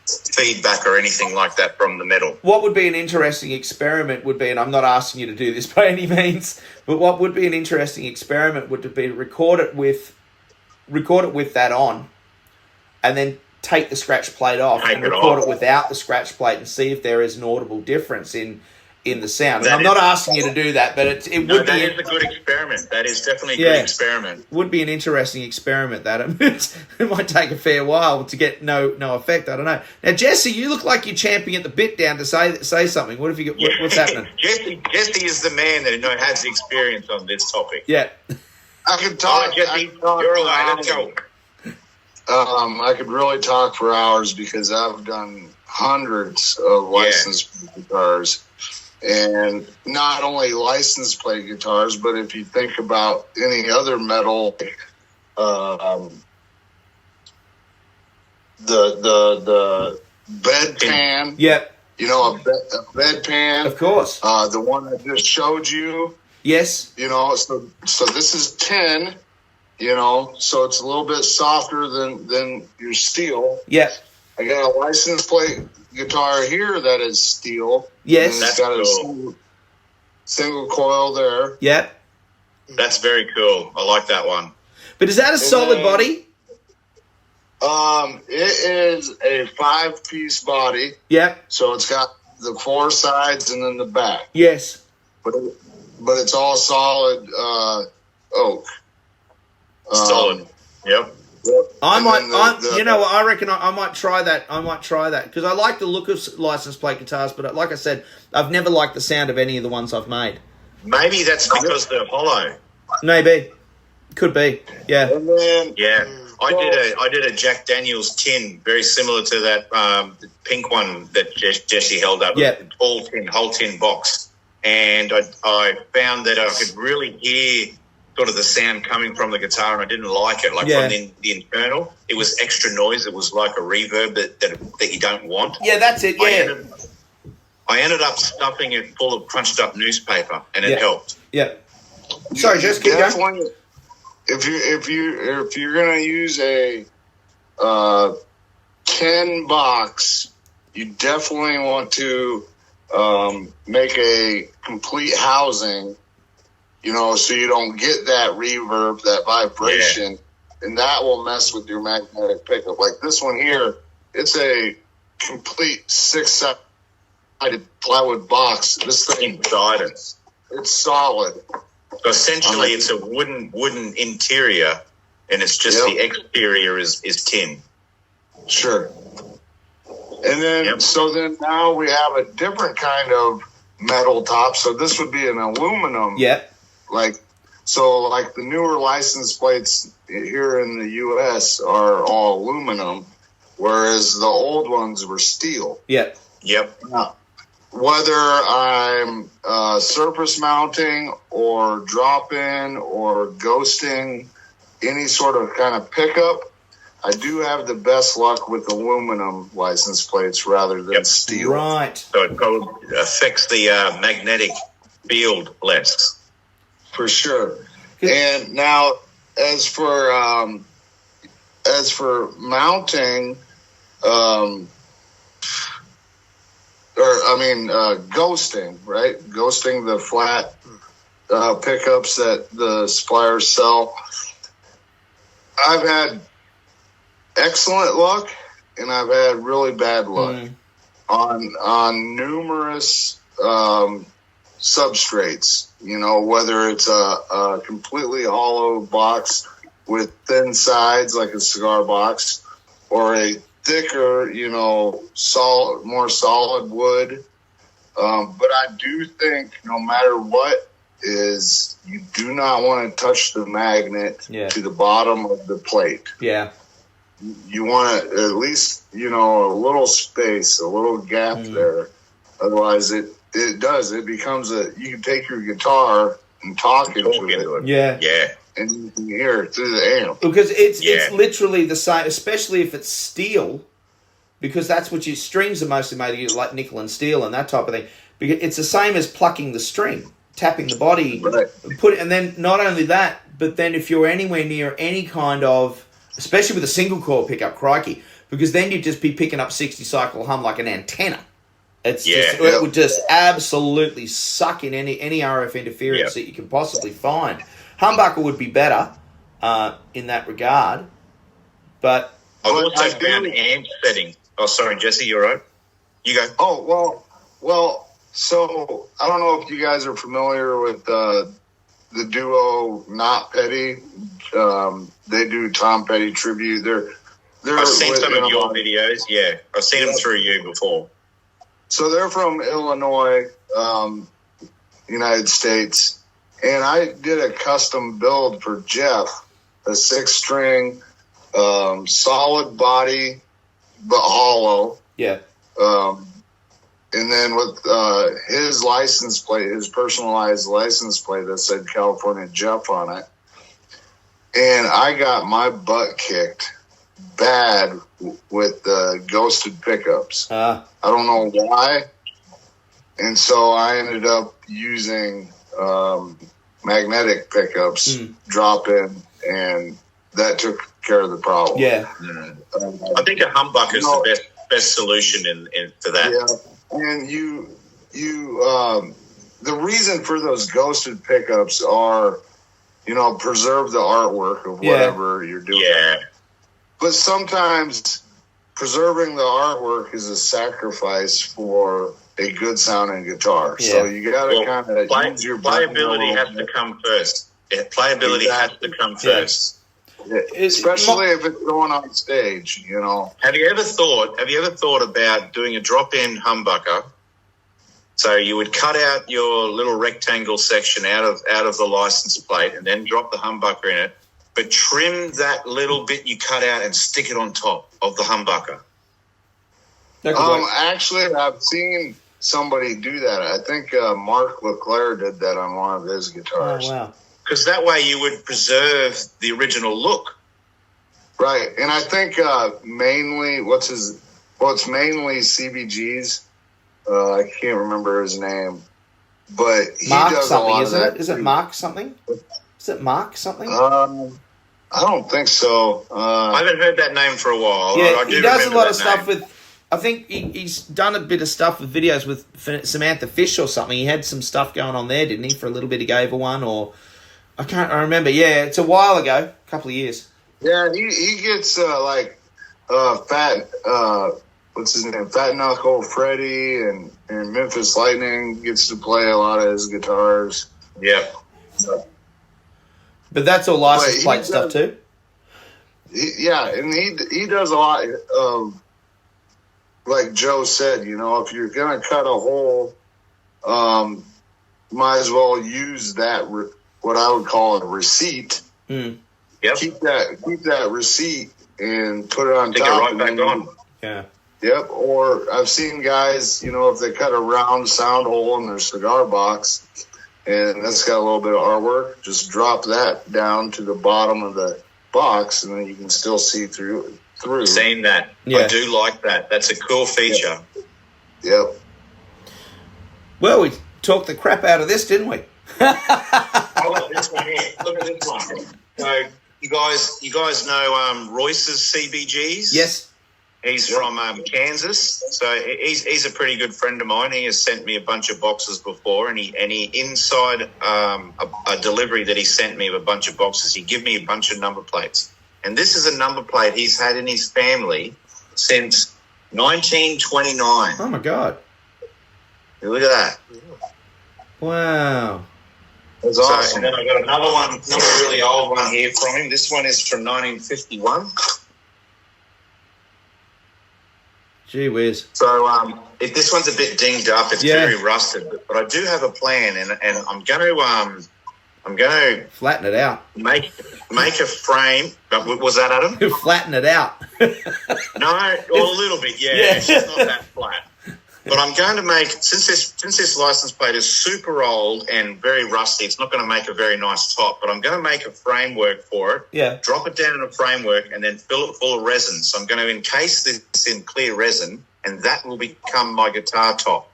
feedback or anything like that from the metal. What would be an interesting experiment would be, and I'm not asking you to do this by any means, but what would be an interesting experiment would be to record it with that on, and then take the scratch plate off and record it without the scratch plate and see if there is an audible difference in the sound. And I'm not asking you to do that, but it would be... That is a good experiment. That is definitely a good experiment. Would be an interesting experiment, that. It might take a fair while to get no effect. I don't know. Now, Jesse, you look like you're champing at the bit down to say something. What have you got? What's happening? Jesse is the man that has the experience on this topic. Yeah. I can talk. Jesse, you're all right. Let's go. I could really talk for hours because I've done hundreds of license plate guitars, and not only license plate guitars, but if you think about any other metal, the bedpan, a bedpan, of course, the one I just showed you, so this is tin. So it's a little bit softer than your steel. Yeah. I got a license plate guitar here that is steel. Yes. It's got a single coil there. Yeah. That's very cool. I like that one. But is that a solid body? It is a 5-piece body. Yeah. So it's got the 4 sides and then the back. Yes. But it's all solid oak. Solid. Yep. I reckon I might try that. Because I like the look of license plate guitars, but like I said, I've never liked the sound of any of the ones I've made. Maybe that's because they're hollow. Maybe. Could be. Yeah. And then, I did a Jack Daniels tin, very similar to that the pink one that Jesse held up. Yeah. Whole tin box. And I found that I could really hear sort of the sound coming from the guitar, and I didn't like it. From the internal, it was extra noise. It was like a reverb that you don't want. Yeah, that's it. Yeah. I ended up stuffing it full of crunched up newspaper, and it helped. Yeah. Sorry, just keep going. If you're gonna use a tin box, you definitely want to make a complete housing. So you don't get that reverb, that vibration and that will mess with your magnetic pickup. Like this one here, it's a complete 6-sided plywood box. This thing, Guidance. it's solid. So essentially, it's a wooden interior, and it's just the exterior is tin. Sure. And then, so then now we have a different kind of metal top. So this would be an aluminum. Yep. Like the newer license plates here in the U.S. are all aluminum, whereas the old ones were steel. Yep. Now, whether I'm surface mounting or drop-in or ghosting any sort of kind of pickup, I do have the best luck with aluminum license plates rather than steel. Right. So it affects the magnetic field less. For sure. And now, as for mounting, ghosting, right? Ghosting the flat pickups that the suppliers sell. I've had excellent luck, and I've had really bad luck on numerous substrates. You know, whether it's a completely hollow box with thin sides like a cigar box, or a thicker, more solid wood. But I do think no matter what is, you do not want to touch the magnet to the bottom of the plate. Yeah. You want to at least, a little space, a little gap there. Otherwise, it becomes you can take your guitar and talk into it. Yeah. Yeah. And you can hear it through the amp. Because it's literally the same, especially if it's steel, because that's what your strings are mostly made of, like nickel and steel and that type of thing. Because it's the same as plucking the string, tapping the body, and then not only that, but then if you're anywhere near any kind of, especially with a single coil pickup, crikey, because then you'd just be picking up 60 cycle hum like an antenna. It would just absolutely suck in any RF interference that you can possibly find. Humbucker would be better in that regard, but I've also found amp setting. Oh, sorry, Jesse, you're right. You go. Oh well. So I don't know if you guys are familiar with the duo Not Petty. They do Tom Petty tribute. I've seen some of your videos. Yeah, I've seen them through you before. So they're from Illinois, United States. And I did a custom build for Jeff, a 6-string, solid body, but hollow. Yeah. And then with his license plate, his personalized license plate that said California Jeff on it. And I got my butt kicked bad with the ghosted pickups. I don't know why. And so I ended up using magnetic pickups, drop in, and that took care of the problem. Yeah. I think a humbucker is the best solution for that. Yeah. And the reason for those ghosted pickups are, preserve the artwork of whatever you're doing. Yeah. But sometimes preserving the artwork is a sacrifice for a good sounding guitar. Yeah. So you got to kind of use your playability has to come first. Yeah, playability has to come first. Yeah. Especially if it's going on stage, Have you ever thought about doing a drop-in humbucker? So you would cut out your little rectangle section out of the license plate and then drop the humbucker in it, but trim that little bit you cut out and stick it on top of the humbucker. Actually, I've seen somebody do that. I think Mark LeClaire did that on one of his guitars. Oh, wow. Because that way you would preserve the original look. Right. And I think mainly, it's mainly CBG's. I can't remember his name. But he Mark does something, a lot isn't of it? that. Is it Mark something? Is it Mark something? I don't think so. I haven't heard that name for a while. Yeah, he does a lot of stuff with... I think he's done a bit of stuff with videos with Samantha Fish or something. He had some stuff going on there, didn't he? For a little bit he gave her one, or... I remember. Yeah, it's a while ago, a couple of years. Yeah, he gets Fat what's his name? Fat Knuckle Freddie and Memphis Lightning gets to play a lot of his guitars. Yeah. But that's all license plate stuff too. And he does a lot of, like Joe said, if you're gonna cut a hole, might as well use that what I would call a receipt. Mm. Yep. Keep that receipt and put it on Stick top. it right back on. Yeah. Yep. Or I've seen guys, if they cut a round sound hole in their cigar box, and that's got a little bit of artwork, just drop that down to the bottom of the box, and then you can still see through. Seen that. Yeah. I do like that. That's a cool feature. Yep. Well, we talked the crap out of this, didn't we? I like this one here. Look at this one. So you guys know Royce's CBGs? Yes. He's from Kansas, so he's a pretty good friend of mine. He has sent me a bunch of boxes before, and he inside a delivery that he sent me of a bunch of boxes, he gave me a bunch of number plates. And this is a number plate he's had in his family since 1929. Oh my God! Look at that. Wow. That's awesome. And then I got another really old one here from him. This one is from 1951. Gee whiz. So if this one's a bit dinged up, it's very rusted. But I do have a plan, and I'm going to Flatten it out. make a frame. Was that Adam? Flatten it out. No, well, a little bit. Yeah, it's just not that flat. But I'm going to make, since this license plate is super old and very rusty, it's not going to make a very nice top. But I'm going to make a framework for it. Yeah. Drop it down in a framework and then fill it full of resin. So I'm going to encase this in clear resin, and that will become my guitar top,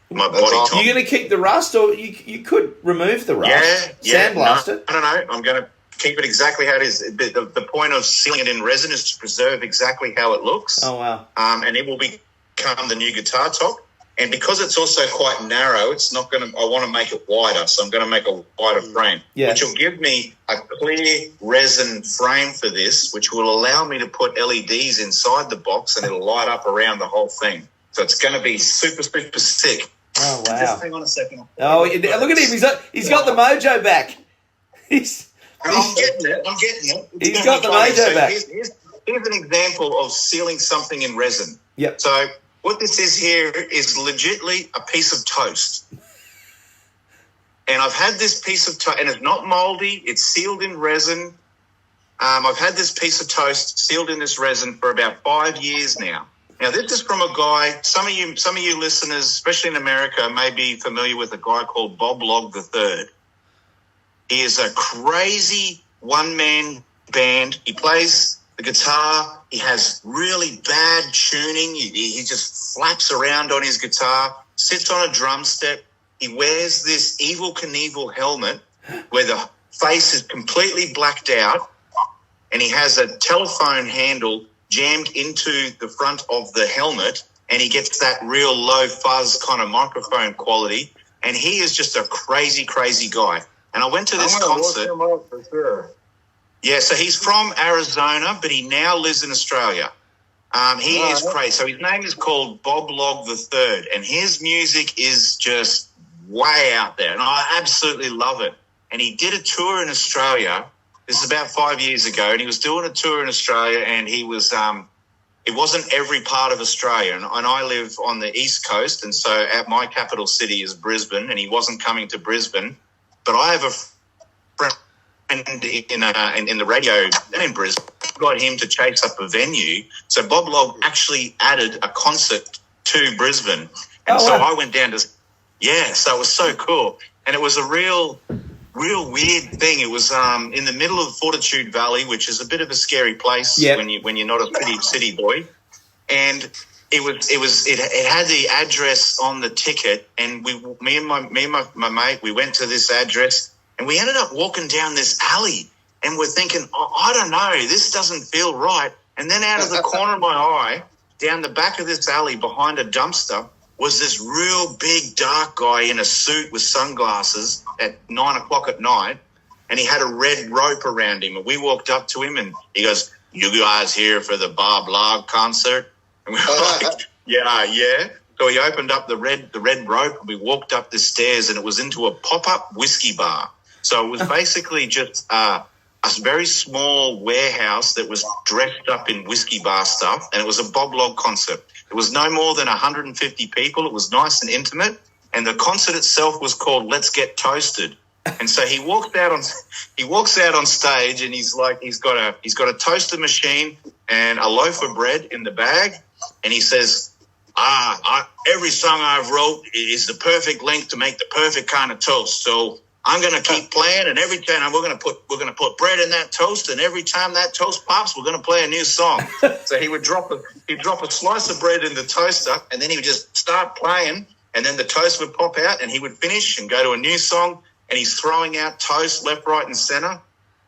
my body top. You're going to keep the rust, or you could remove the rust? Yeah. Sandblast it? I don't know. I'm going to keep it exactly how it is. The point of sealing it in resin is to preserve exactly how it looks. Oh, wow. And it will become the new guitar top. And because it's also quite narrow, it's not going to. I want to make it wider, so I'm going to make a wider frame, which will give me a clear resin frame for this, which will allow me to put LEDs inside the box, and it'll light up around the whole thing. So it's going to be super, super sick. Oh, wow. Just hang on a second. Oh, look at him. He's got the mojo back. I'm getting it. He's got the mojo back. Here's an example of sealing something in resin. Yep. So what this is here is legitimately a piece of toast. And I've had this piece of toast, and it's not moldy. It's sealed in resin. I've had this piece of toast sealed in this resin for about 5 years now. Now, this is from a guy, some of you listeners, especially in America, may be familiar with a guy called Bob Log III. He is a crazy one-man band. He plays the guitar. He has really bad tuning. He just flaps around on his guitar, sits on a drum step. He wears this Evel Knievel helmet where the face is completely blacked out, and he has a telephone handle jammed into the front of the helmet, and he gets that real low fuzz kind of microphone quality, and he is just a crazy, crazy guy. And I went to this concert. Look him up for sure. Yeah, so he's from Arizona, but he now lives in Australia. He is crazy. So his name is called Bob Log III, and his music is just way out there, and I absolutely love it. And he did a tour in Australia. This is about 5 years ago, and he was doing a tour in Australia, and he was it wasn't every part of Australia, and I live on the East Coast, and so my capital city is Brisbane, and he wasn't coming to Brisbane. But I have a friend in the radio in Brisbane, got him to chase up a venue. So Bob Log actually added a concert to Brisbane. And I went down to, so it was so cool. And it was a real weird thing. It was in the middle of Fortitude Valley, which is a bit of a scary place when you're not a city boy. And it had the address on the ticket, and me and my mate, we went to this address, and we ended up walking down this alley, and we're thinking, I don't know, this doesn't feel right. And then out of the corner of my eye, down the back of this alley behind a dumpster, was this real big dark guy in a suit with sunglasses at 9 o'clock at night. and he had a red rope around him. And we walked up to him, and he goes, "You guys here for the Bob Log concert?" And we were like, yeah. So he opened up the red rope, and we walked up the stairs, and it was into a pop-up whiskey bar. So it was basically just a very small warehouse that was dressed up in whiskey bar stuff, and it was a Bob Log concert. It was no more than 150 people. It was nice and intimate, and the concert itself was called "Let's Get Toasted." And so he walks out on stage, and he's got a toaster machine and a loaf of bread in the bag, and he says, every song I've wrote is the perfect length to make the perfect kind of toast. So I'm going to keep playing, and every time we're going to put bread in that toast, and every time that toast pops, we're going to play a new song. So he'd drop a slice of bread in the toaster, and then he would just start playing, and then the toast would pop out, and he would finish and go to a new song, and he's throwing out toast left, right, and center.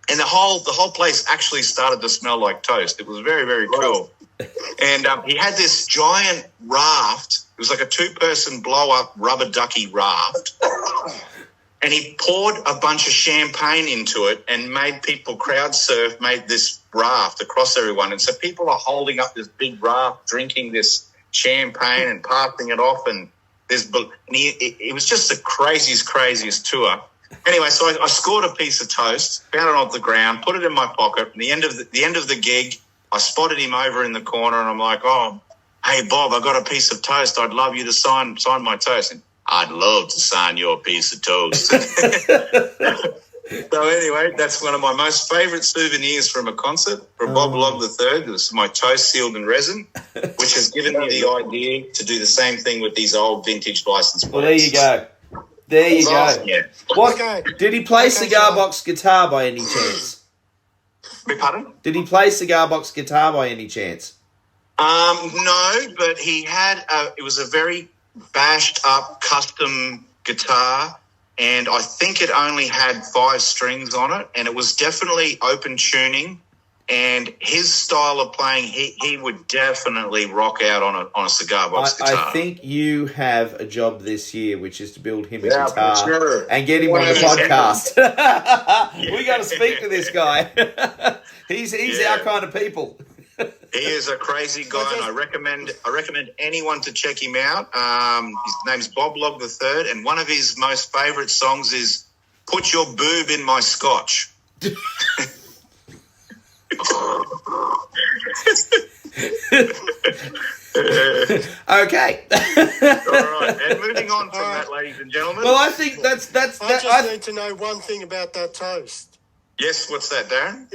And the whole place actually started to smell like toast. It was very, very cool. And he had this giant raft. It was like a 2-person blow-up rubber ducky raft. And he poured a bunch of champagne into it and made people crowd surf, made this raft across everyone. And so people are holding up this big raft, drinking this champagne and passing it off. And it was just the craziest tour. Anyway, so I scored a piece of toast, found it on the ground, put it in my pocket. And the end of the gig, I spotted him over in the corner, and I'm like, "Oh, hey Bob, I got a piece of toast. I'd love you to sign my toast." And, "I'd love to sign your piece of toast." So anyway, that's one of my most favourite souvenirs from a concert from Bob Log III. It was my toast sealed in resin, which has given me the idea to do the same thing with these old vintage license plates. Well, there you go. There you go. Yeah. Okay. Did he play Cigar Box guitar by any chance? Pardon? Did he play Cigar Box guitar by any chance? No, but he had it was a very bashed up custom guitar, and I think it only had 5 strings on it, and it was definitely open tuning. And his style of playing, he would definitely rock out on a Cigar Box guitar. I think you have a job this year, which is to build him a Yeah, guitar for sure. and get him on the podcast. We got to speak to this guy. He's our kind of people. He is a crazy guy, and I recommend anyone to check him out. His name's Bob Log III, and one of his most favourite songs is "Put Your Boob in My Scotch." Okay. All right, and moving on from that, ladies and gentlemen. Well, I think I just need to know one thing about that toast. Yes, what's that, Darren?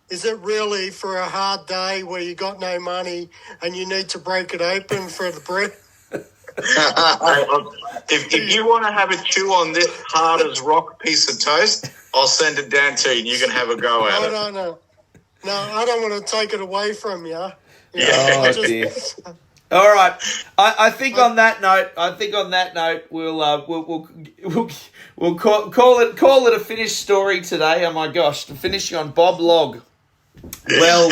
Is it really for a hard day where you got no money and you need to break it open for the bread? If you want to have a chew on this hard as rock piece of toast, I'll send it down to you and you can have a go at it. No, I don't want to take it away from you. Oh, dear. All right. I think on that note, we'll call it a finished story today. Oh my gosh, finishing on Bob Log. Well.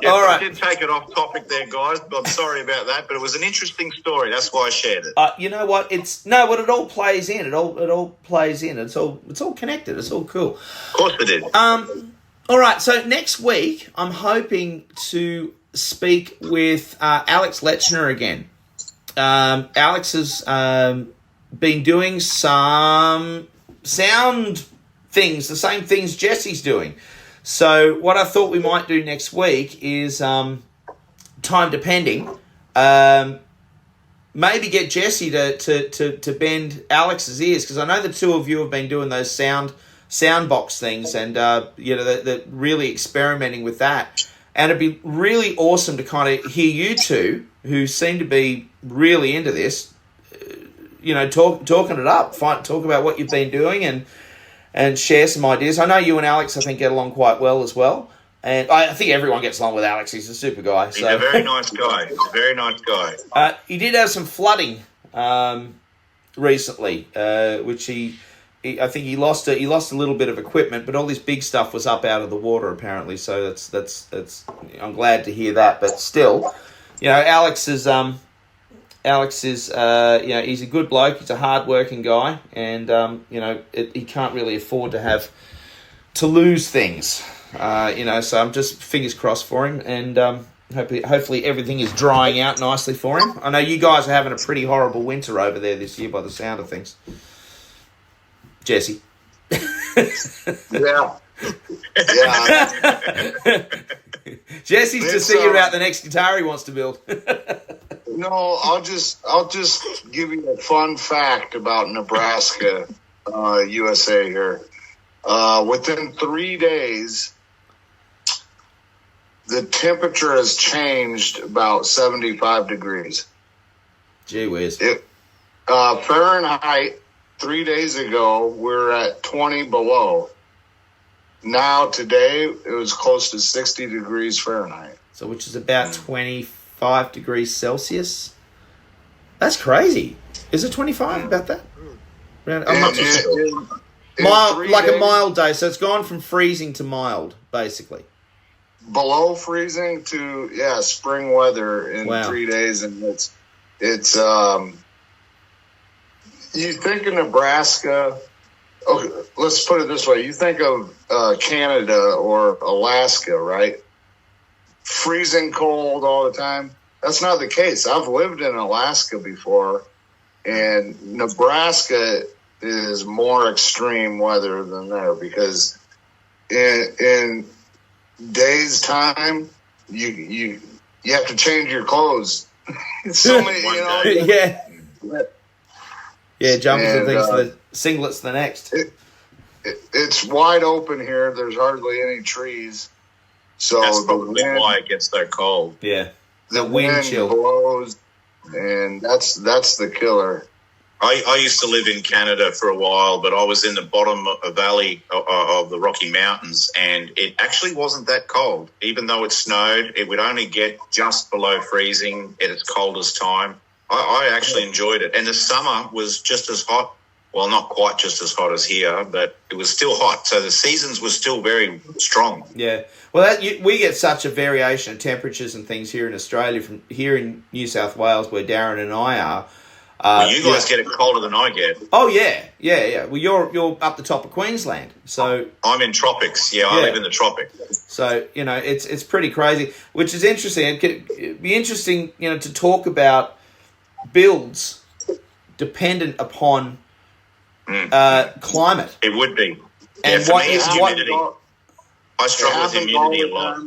Yes, All right. I did take it off topic there, guys, but I'm sorry about that. But it was an interesting story. That's why I shared it. You know what? It all plays in. It all plays in. It's all connected. It's all cool. Of course it did. All right. So next week, I'm hoping to speak with Alex Lechner again. Alex has been doing some sound things, the same things Jesse's doing. So what I thought we might do next week is, time depending, maybe get Jesse to bend Alex's ears, because I know the two of you have been doing those sound box things, and they're really experimenting with that. And it'd be really awesome to kind of hear you two, who seem to be really into this, talking it up, talk about what you've been doing and share some ideas. I know you and Alex, I think, get along quite well as well. And I think everyone gets along with Alex. He's a super guy. He's a very nice guy. He did have some flooding recently, which I think he lost a little bit of equipment, but all this big stuff was up out of the water apparently. So that's I'm glad to hear that. But still, Alex is Alex is, he's a good bloke. He's a hard-working guy, and he can't really afford to lose things. So I'm just fingers crossed for him, and hopefully everything is drying out nicely for him. I know you guys are having a pretty horrible winter over there this year, by the sound of things. Jesse. Yeah. Jesse's just thinking about the next guitar he wants to build. No, I'll just give you a fun fact about Nebraska, USA here. Within 3 days, the temperature has changed about 75 degrees. Gee whiz. Fahrenheit, 3 days ago, we're at 20 below. Now, today, it was close to 60 degrees Fahrenheit. So, which is about 25 degrees Celsius. That's crazy. Is it 25 about that? A mild day. So it's gone from freezing to mild, basically. Below freezing to spring weather in 3 days, and it's you think of Nebraska. Okay, let's put it this way: you think of Canada or Alaska, right? Freezing cold all the time. That's not the case. I've lived in Alaska before, and Nebraska is more extreme weather than there because in days time you have to change your clothes. So many, jumpers and things. The singlets the next. It's wide open here. There's hardly any trees, so that's probably why it gets so cold. Yeah, the wind chill blows, and that's the killer. I used to live in Canada for a while, but I was in the bottom valley of the Rocky Mountains, and it actually wasn't that cold. Even though it snowed, it would only get just below freezing at its coldest time. I actually enjoyed it. And the summer was just as hot. Well, not quite just as hot as here, but it was still hot. So the seasons were still very strong. Yeah. Well, we get such a variation of temperatures and things here in Australia from here in New South Wales where Darren and I are. You guys get it colder than I get. Oh, yeah. Well, you're up the top of Queensland. So I'm in tropics. Yeah, I live in the tropics. So, it's pretty crazy, which is interesting. It'd be interesting, to talk about builds dependent upon climate. It would be. And for me, it's humidity. I struggle with humidity a lot.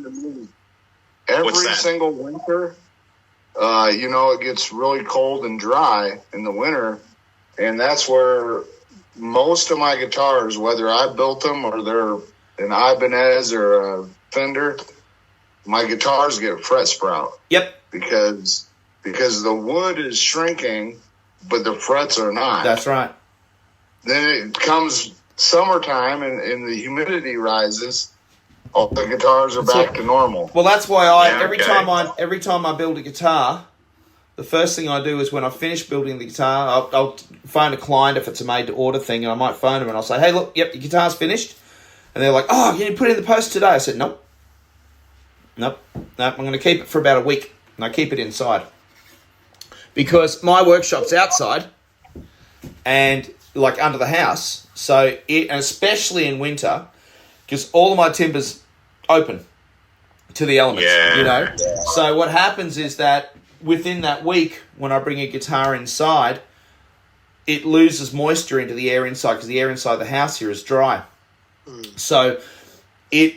Every single winter, it gets really cold and dry in the winter, and that's where most of my guitars, whether I built them or they're an Ibanez or a Fender, my guitars get fret sprout. Yep. Because the wood is shrinking, but the frets are not. That's right. Then it comes summertime and the humidity rises. All the guitars are back to normal. Well, that's why every time I build a guitar, the first thing I do is when I finish building the guitar, I'll phone a client if it's a made-to-order thing, and I might phone them and I'll say, "Hey, look, your guitar's finished," and they're like, "Oh, can you put it in the post today?" I said, "Nope. I'm going to keep it for about a week, and I keep it inside because my workshop's outside and like under the house, so and especially in winter." Because all of my timber's open to the elements, So what happens is that within that week, when I bring a guitar inside, it loses moisture into the air inside because the air inside the house here is dry. So the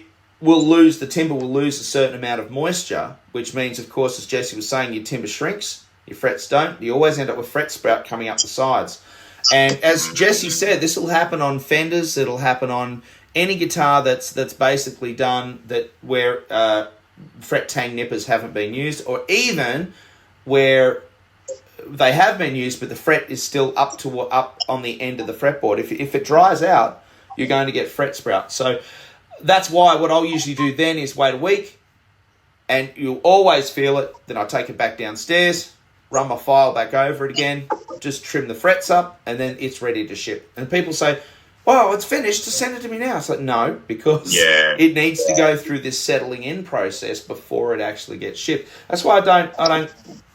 timber will lose a certain amount of moisture, which means, of course, as Jesse was saying, your timber shrinks, your frets don't. You always end up with fret sprout coming up the sides. And as Jesse said, this will happen on Fenders, it'll happen on any guitar that's basically done where fret tang nippers haven't been used, or even where they have been used but the fret is still up on the end of the fretboard. If it dries out, you're going to get fret sprout. So that's why what I'll usually do then is wait a week, and you'll always feel it. Then I'll take it back downstairs, run my file back over it again, just trim the frets up, and then it's ready to ship. And people say, "Oh, it's finished. Just send it to me now." It's like, no, because it needs to go through this settling in process before it actually gets shipped. That's why I don't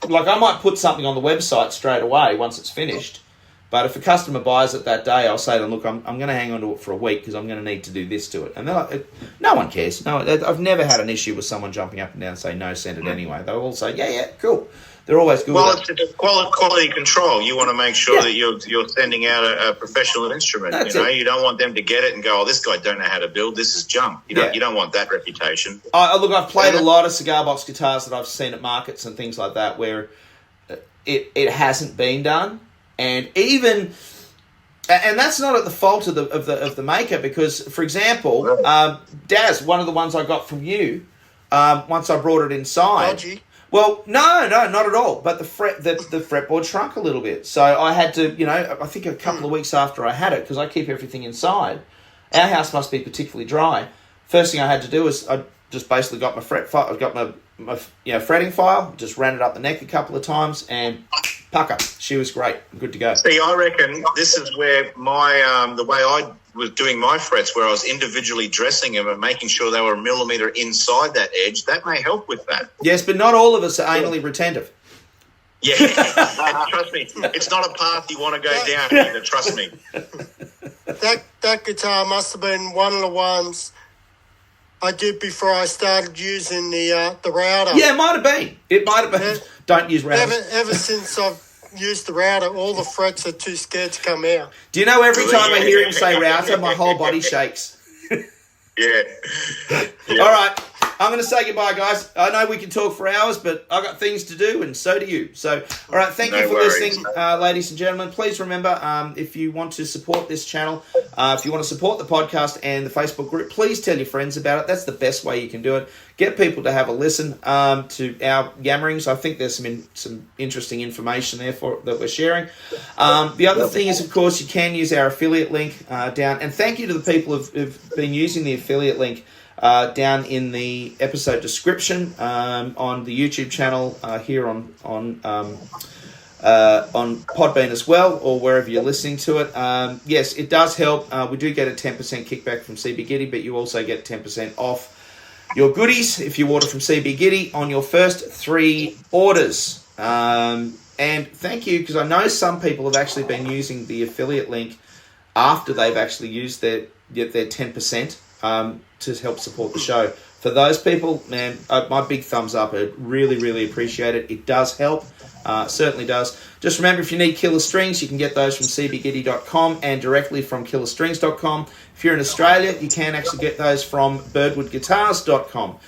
like. I might put something on the website straight away once it's finished. But if a customer buys it that day, I'll say to them, look, I'm going to hang on to it for a week because I'm going to need to do this to it. And they're like, no one cares. No, I've never had an issue with someone jumping up and down and saying, no, send it anyway. They'll all say, yeah, cool. They're always good with it. It's quality control. You want to make sure that you're sending out a professional instrument. That's it. You don't want them to get it and go, oh, this guy don't know how to build. This is junk. You don't want that reputation. Look, I've played a lot of cigar box guitars that I've seen at markets and things like that where it hasn't been done. And that's not at the fault of the maker, because, for example, Daz, one of the ones I got from you, once I brought it inside. Dodgy. Well, no, not at all. But the fretboard shrunk a little bit, so I had to, I think a couple of weeks after I had it, because I keep everything inside. Our house must be particularly dry. First thing I had to do was I just basically got my fret file. I got my fretting file. Just ran it up the neck a couple of times and. Pucker. She was great. Good to go. See, I reckon this is where my the way I was doing my frets, where I was individually dressing them and making sure they were a millimetre inside that edge, that may help with that. Yes, but not all of us are anally retentive. Yeah, trust me, it's not a path you want to go down either, trust me. That guitar must have been one of the ones I did before I started using the router. Yeah, it might have been. Yeah. Don't use routers. Ever since I've used the router, all the frets are too scared to come out. Do you know every time I hear him say router, my whole body shakes? Yeah. All right. I'm going to say goodbye, guys. I know we can talk for hours, but I've got things to do, and so do you. So, all right, thank you for listening, ladies and gentlemen. Please remember, if you want to support this channel, if you want to support the podcast and the Facebook group, please tell your friends about it. That's the best way you can do it. Get people to have a listen to our yammerings. I think there's some interesting information there that we're sharing. The other thing is, of course, you can use our affiliate link down. And thank you to the people who've been using the affiliate link down in the episode description on the YouTube channel here on Podbean as well, or wherever you're listening to it. Yes, it does help. We do get a 10% kickback from C.B.Gitty, but you also get 10% off your goodies if you order from C.B.Gitty on your first 3 orders. And thank you, because I know some people have actually been using the affiliate link after they've actually used their 10%. To help support the show. For those people, man, my big thumbs up. I really, really appreciate it. It does help. Certainly does. Just remember, if you need killer strings, you can get those from cbgitty.com and directly from killerstrings.com. If you're in Australia, you can actually get those from birdwoodguitars.com.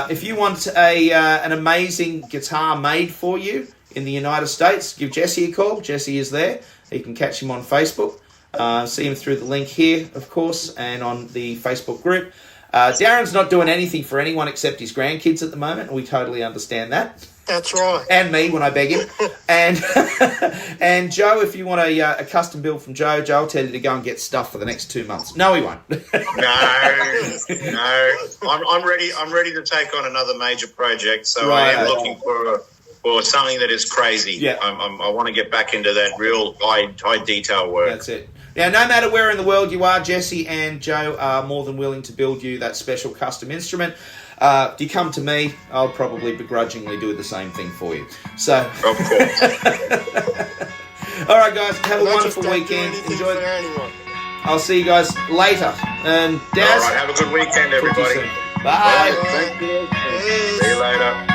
If you want an amazing guitar made for you in the United States, give Jesse a call. Jesse is there. You can catch him on Facebook. See him through the link here, of course, and on the Facebook group. Darren's not doing anything for anyone except his grandkids at the moment. We totally understand that. That's right. And me when I beg him. And Joe, if you want a custom build from Joe will tell you to go and get stuff for the next 2 months. No, he won't. No. I'm ready. I'm ready to take on another major project. So right. I am looking for something that is crazy. Yeah. I want to get back into that real high detail work. That's it. Now, no matter where in the world you are, Jesse and Joe are more than willing to build you that special custom instrument. If you come to me, I'll probably begrudgingly do the same thing for you. So, of course. All right, guys, have a wonderful weekend. Enjoy. I'll see you guys later. And Daz, all right, have a good weekend, everybody. Bye. Thank you. See you later.